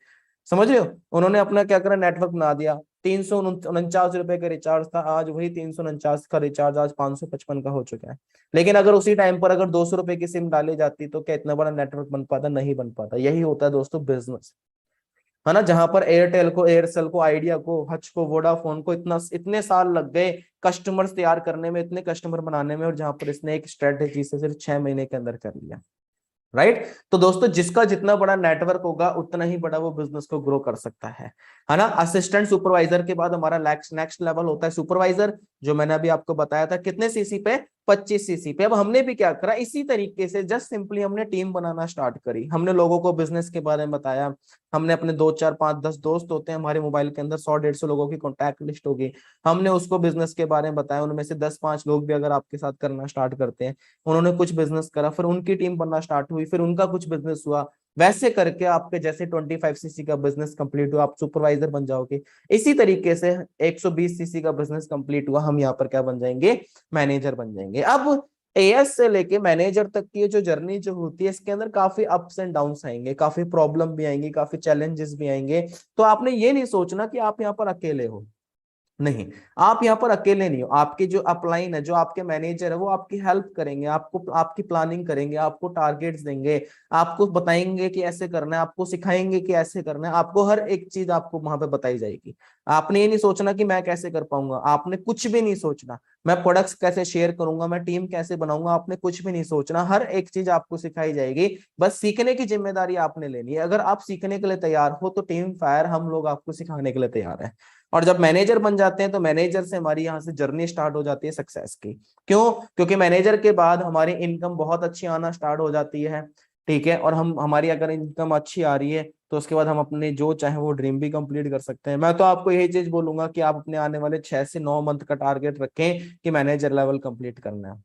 समझ रहे हो। उन्होंने अपना क्या करा, नेटवर्क बना दिया। 349 रुपए का रिचार्ज था, आज वही 349 का रिचार्ज आज 555 का हो चुका है। लेकिन अगर उसी टाइम पर अगर 200 रुपए की सिम डाली जाती तो क्या इतना बड़ा नेटवर्क बन पाता? नहीं बन पाता। यही होता है दोस्तों बिजनेस, है ना। जहां पर एयरटेल को, एयरसेल को, आइडिया को, हच को, वोडाफोन को इतने साल लग गए कस्टमर्स तैयार करने में, इतने कस्टमर बनाने में, और जहां पर इसने एक स्ट्रेटेजी से सिर्फ 6 महीने के अंदर कर लिया, राइट। तो दोस्तों जिसका जितना बड़ा नेटवर्क होगा उतना ही बड़ा वो बिजनेस को ग्रो कर सकता है ना। असिस्टेंट सुपरवाइजर के बाद हमारा नेक्स्ट लेवल होता है सुपरवाइजर, जो मैंने अभी आपको बताया था कितने सीसी पे, 25 सीसी पे। अब हमने भी क्या करा, इसी तरीके से जस्ट सिंपली हमने टीम बनाना स्टार्ट करी, हमने लोगों को बिजनेस के बारे में बताया, हमने अपने 2 4 5 10 दोस्त होते हैं हमारे मोबाइल के अंदर, 100-150 लोगों की कॉन्टैक्ट लिस्ट होगी, हमने उसको बिजनेस के बारे में बताया, उनमें से 10-5 लोग भी अगर आपके साथ करना स्टार्ट करते हैं, उन्होंने कुछ बिजनेस करा, फिर उनकी टीम बनना स्टार्ट हुई, फिर उनका कुछ बिजनेस हुआ, वैसे करके आपके जैसे 25 सीसी का बिजनेस कंप्लीट हुआ, आप सुपरवाइजर बन जाओगे। इसी तरीके से 120 सीसी का बिजनेस कंप्लीट हुआ, हम यहाँ पर क्या बन जाएंगे, मैनेजर बन जाएंगे। अब एएस से लेके मैनेजर तक की जो जर्नी जो होती है, इसके अंदर काफी अप्स एंड डाउन्स आएंगे, काफी प्रॉब्लम भी आएंगी, काफी चैलेंजेस भी आएंगे। तो आपने ये नहीं सोचना कि आप यहाँ पर अकेले हो, नहीं, आप यहाँ पर अकेले नहीं हो, आपके जो अपलाइन है, जो आपके मैनेजर है, वो आपकी हेल्प करेंगे, आपको आपकी प्लानिंग करेंगे, आपको टारगेट्स देंगे, आपको बताएंगे कि ऐसे करना है, आपको सिखाएंगे कि ऐसे करना है, आपको हर एक चीज आपको वहां पे बताई जाएगी। आपने ये नहीं सोचना कि मैं कैसे कर पाऊंगा, आपने कुछ भी नहीं सोचना, मैं प्रोडक्ट्स कैसे शेयर करूंगा, मैं टीम कैसे बनाऊंगा, आपने कुछ भी नहीं सोचना, हर एक चीज आपको सिखाई जाएगी, बस सीखने की जिम्मेदारी आपने लेनी है। अगर आप सीखने के लिए तैयार हो तो टीम फायर, हम लोग आपको सिखाने के लिए तैयार है। और जब मैनेजर बन जाते हैं तो मैनेजर से हमारी यहाँ से जर्नी स्टार्ट हो जाती है सक्सेस की। क्यों? क्योंकि मैनेजर के बाद हमारी इनकम बहुत अच्छी आना स्टार्ट हो जाती है, ठीक है। और हमारी अगर इनकम अच्छी आ रही है तो उसके बाद हम अपने जो चाहे वो ड्रीम भी कंप्लीट कर सकते हैं। मैं तो आपको यही चीज बोलूंगा कि आप अपने आने वाले 6 से 9 मंथ का टारगेट रखें कि मैनेजर लेवल कंप्लीट करना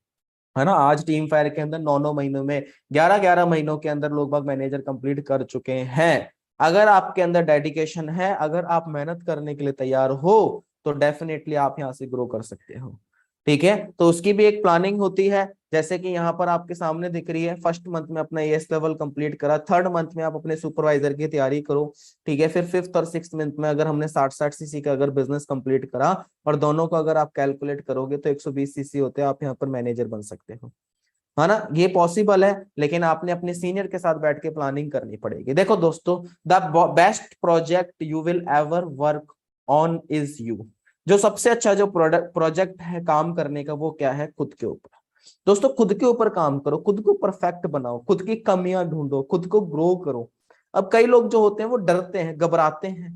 है ना। आज टीम फायर के अंदर 9 महीनों में, 11 महीनों के अंदर लोग बाग मैनेजर कंप्लीट कर चुके हैं। अगर आपके अंदर डेडिकेशन है, अगर आप मेहनत करने के लिए तैयार हो, तो डेफिनेटली आप यहाँ से ग्रो कर सकते हो। ठीक है, तो उसकी भी एक प्लानिंग होती है, जैसे कि यहाँ पर आपके सामने दिख रही है। फर्स्ट मंथ में अपना एस लेवल कंप्लीट करा, थर्ड मंथ में आप अपने सुपरवाइजर की तैयारी करो। ठीक है, फिर फिफ्थ और सिक्स्थ मंथ में अगर हमने 60 सीसी का अगर बिजनेस कंप्लीट करा और दोनों को अगर आप कैलकुलेट करोगे तो 120 सीसी होते हैं, आप यहाँ पर मैनेजर बन सकते हो, है ना। ये पॉसिबल है, लेकिन आपने अपने सीनियर के साथ बैठ के प्लानिंग करनी पड़ेगी। देखो दोस्तों, the best project you will ever work on is you. जो सबसे अच्छा जो प्रोजेक्ट है काम करने का, वो क्या है? खुद के ऊपर। दोस्तों खुद के ऊपर काम करो, खुद को परफेक्ट बनाओ, खुद की कमियां ढूंढो, खुद को ग्रो करो। अब कई लोग जो होते हैं वो डरते हैं, घबराते हैं,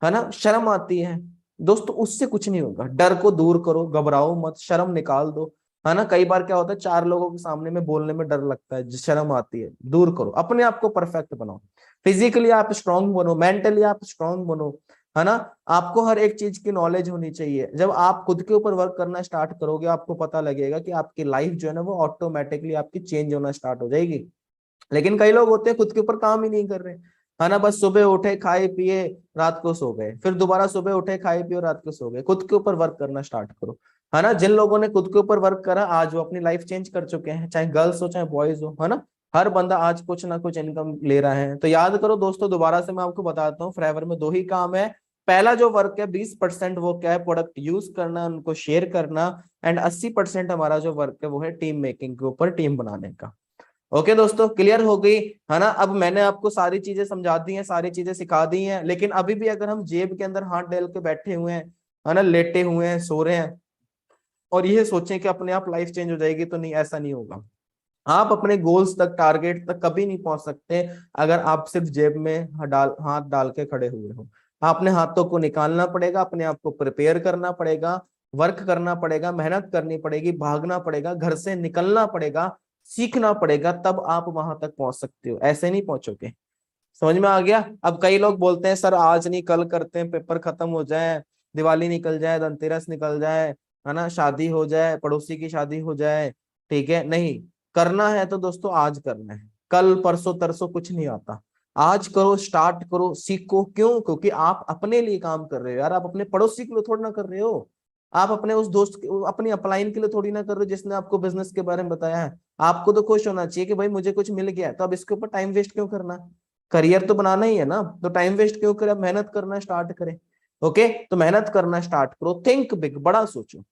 है ना, शर्म आती है। दोस्तों उससे कुछ नहीं होगा, डर को दूर करो, घबराओ मत, शर्म निकाल दो, है ना। कई बार क्या होता है, 4 लोगों के सामने में बोलने में डर लगता है, शर्म आती है, दूर करो, अपने आप को परफेक्ट बनाओ। फिजिकली आप स्ट्रांग बनो, मेंटली आप स्ट्रांग बनो, है ना। आपको हर एक चीज की नॉलेज होनी चाहिए। जब आप खुद के ऊपर वर्क करना स्टार्ट करोगे, आपको पता लगेगा कि आपकी लाइफ जो है ना वो ऑटोमेटिकली आपकी चेंज होना स्टार्ट हो जाएगी। लेकिन कई लोग होते हैं खुद के ऊपर काम ही नहीं कर रहे, है ना, बस सुबह उठे, खाए पिए, रात को सो गए, फिर दोबारा सुबह उठे, खाए पिए, रात को सो गए। खुद के ऊपर वर्क करना स्टार्ट करो, है ना। जिन लोगों ने खुद के ऊपर वर्क करा, आज वो अपनी लाइफ चेंज कर चुके हैं, चाहे गर्ल्स हो चाहे बॉयज हो, है ना। हर बंदा आज कुछ ना कुछ इनकम ले रहा है। तो याद करो दोस्तों, दोबारा से मैं आपको बताता हूँ, फॉरएवर में 2 ही काम है। पहला जो वर्क है 20% वो क्या है? प्रोडक्ट यूज करना, उनको शेयर करना, एंड 80% हमारा जो वर्क है वो है टीम मेकिंग के ऊपर, टीम बनाने का। ओके दोस्तों, क्लियर हो गई, है ना। अब मैंने आपको सारी चीजें समझा दी हैं, सारी चीजें सिखा दी हैं, लेकिन अभी भी अगर हम जेब के अंदर हाथ डाल के बैठे हुए हैं, है ना, लेटे हुए हैं, सो रहे हैं, और ये सोचें कि अपने आप लाइफ चेंज हो जाएगी, तो नहीं, ऐसा नहीं होगा। आप अपने गोल्स तक, टारगेट तक कभी नहीं पहुंच सकते अगर आप सिर्फ जेब में हाथ डाल के खड़े हुए हो। आपने हाथों को निकालना पड़ेगा, अपने आप को प्रिपेयर करना पड़ेगा, वर्क करना पड़ेगा, मेहनत करनी पड़ेगी, भागना पड़ेगा, घर से निकलना पड़ेगा, सीखना पड़ेगा, तब आप वहां तक पहुंच सकते हो। ऐसे नहीं पहुंचोगे। समझ में आ गया? अब कई लोग बोलते हैं सर आज नहीं कल करते हैं, पेपर खत्म हो जाए, दिवाली निकल जाए, धनतेरस निकल जाए, है ना, शादी हो जाए, पड़ोसी की शादी हो जाए। ठीक है, नहीं करना है तो दोस्तों आज करना है, कल परसों तरसों कुछ नहीं आता। आज करो, स्टार्ट करो, सीखो। क्यों? क्योंकि आप अपने लिए काम कर रहे हो यार, आप अपने पड़ोसी के लिए थोड़ी ना कर रहे हो, आप अपने उस दोस्त अपनी अपलाइन के लिए थोड़ी ना कर रहे हो जिसने आपको बिजनेस के बारे में बताया है। आपको तो खुश होना चाहिए कि भाई मुझे कुछ मिल गया, तो अब इसके ऊपर टाइम वेस्ट क्यों करना? करियर तो बनाना ही है ना, तो टाइम वेस्ट क्यों करें? अब मेहनत करना स्टार्ट करें। ओके, तो मेहनत करना स्टार्ट करो, थिंक बिग, बड़ा सोचो,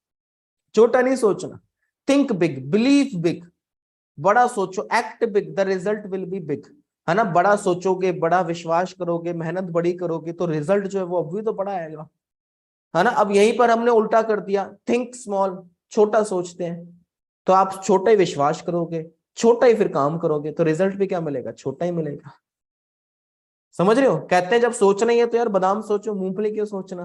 छोटा नहीं सोचना। थिंक बिग, बिलीव बिग, बड़ा सोचो, act big, the result will be big, है ना। बड़ा सोचोगे, बड़ा विश्वास करोगे, मेहनत बड़ी करोगे, तो रिजल्ट जो है वो अभी तो बड़ा आएगा, है ना। अब यहीं पर हमने उल्टा कर दिया, थिंक स्मॉल, छोटा सोचते हैं, तो आप छोटा ही विश्वास करोगे, छोटा ही फिर काम करोगे, तो रिजल्ट भी क्या मिलेगा? छोटा ही मिलेगा। समझ रहे हो? कहते हैं जब सोचना ही है तो यार बादाम सोचो, मूंगफली क्यों सोचना,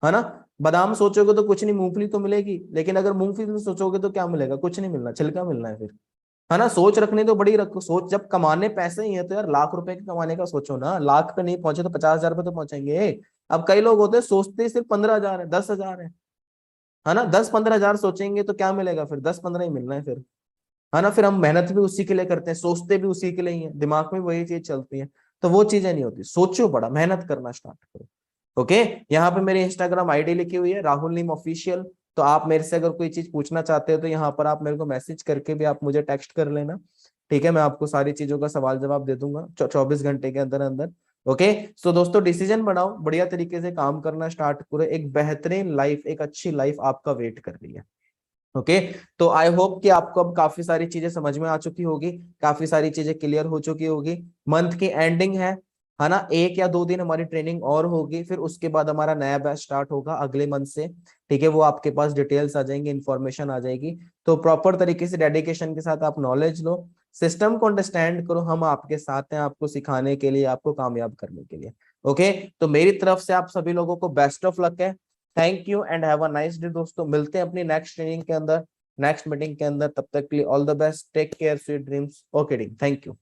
है ना। बादाम सोचोगे तो कुछ नहीं, मूंगफली तो मिलेगी, लेकिन अगर मूंगफली सोचोगे तो क्या मिलेगा? कुछ नहीं मिलना, छिलका मिलना है फिर, है ना। सोच रखनी तो बड़ी रखो, सोच जब कमाने पैसे ही है तो यार लाख रुपए के कमाने का सोचो ना। लाख पे नहीं पहुंचे तो 50,000 पे तो पहुंचेंगे। अब कई लोग होते हैं सोचते ही सिर्फ 15,000 है, 10,000 है ना। 10-15,000 सोचेंगे तो क्या मिलेगा? फिर 10-15 ही मिलना है फिर, है ना। फिर हम मेहनत भी उसी के लिए करते हैं, सोचते भी उसी के लिए ही है, दिमाग में वही चीज चलती है, तो वो चीजें नहीं होती। सोचो बड़ा, मेहनत करना स्टार्ट करो। ओके, यहाँ पे मेरी इंस्टाग्राम आईडी लिखी हुई है, राहुल नीम ऑफिशियल। तो आप मेरे से अगर कोई चीज पूछना चाहते हो तो यहाँ पर आप मेरे को मैसेज करके भी आप मुझे टेक्स्ट कर लेना। ठीक है, मैं आपको सारी चीजों का सवाल जवाब दे दूंगा 24 घंटे के अंदर अंदर। ओके, सो दोस्तों डिसीजन बनाओ, बढ़िया तरीके से काम करना स्टार्ट करो, एक बेहतरीन लाइफ, एक अच्छी लाइफ आपका वेट कर रही है। ओके, तो आई होप कि आपको अब काफी सारी चीजें समझ में आ चुकी होगी, काफी सारी चीजें क्लियर हो चुकी होगी। मंथ की एंडिंग है ना, 1 या 2 दिन हमारी ट्रेनिंग और होगी, फिर उसके बाद हमारा नया बैच स्टार्ट होगा अगले मंथ से। ठीक है, वो आपके पास डिटेल्स आ जाएंगे, इन्फॉर्मेशन आ जाएगी, तो प्रॉपर तरीके से डेडिकेशन के साथ आप नॉलेज लो, सिस्टम को अंडरस्टैंड करो। हम आपके साथ हैं, आपको सिखाने के लिए, आपको कामयाब करने के लिए। ओके, तो मेरी तरफ से आप सभी लोगों को बेस्ट ऑफ लक है। Thank you and have a nice day दोस्तों। मिलते हैं अपनी नेक्स्ट ट्रेनिंग के अंदर, नेक्स्ट मीटिंग के अंदर। तब तक के लिए all the best, take care, sweet dreams. Okay डी, थैंक यू।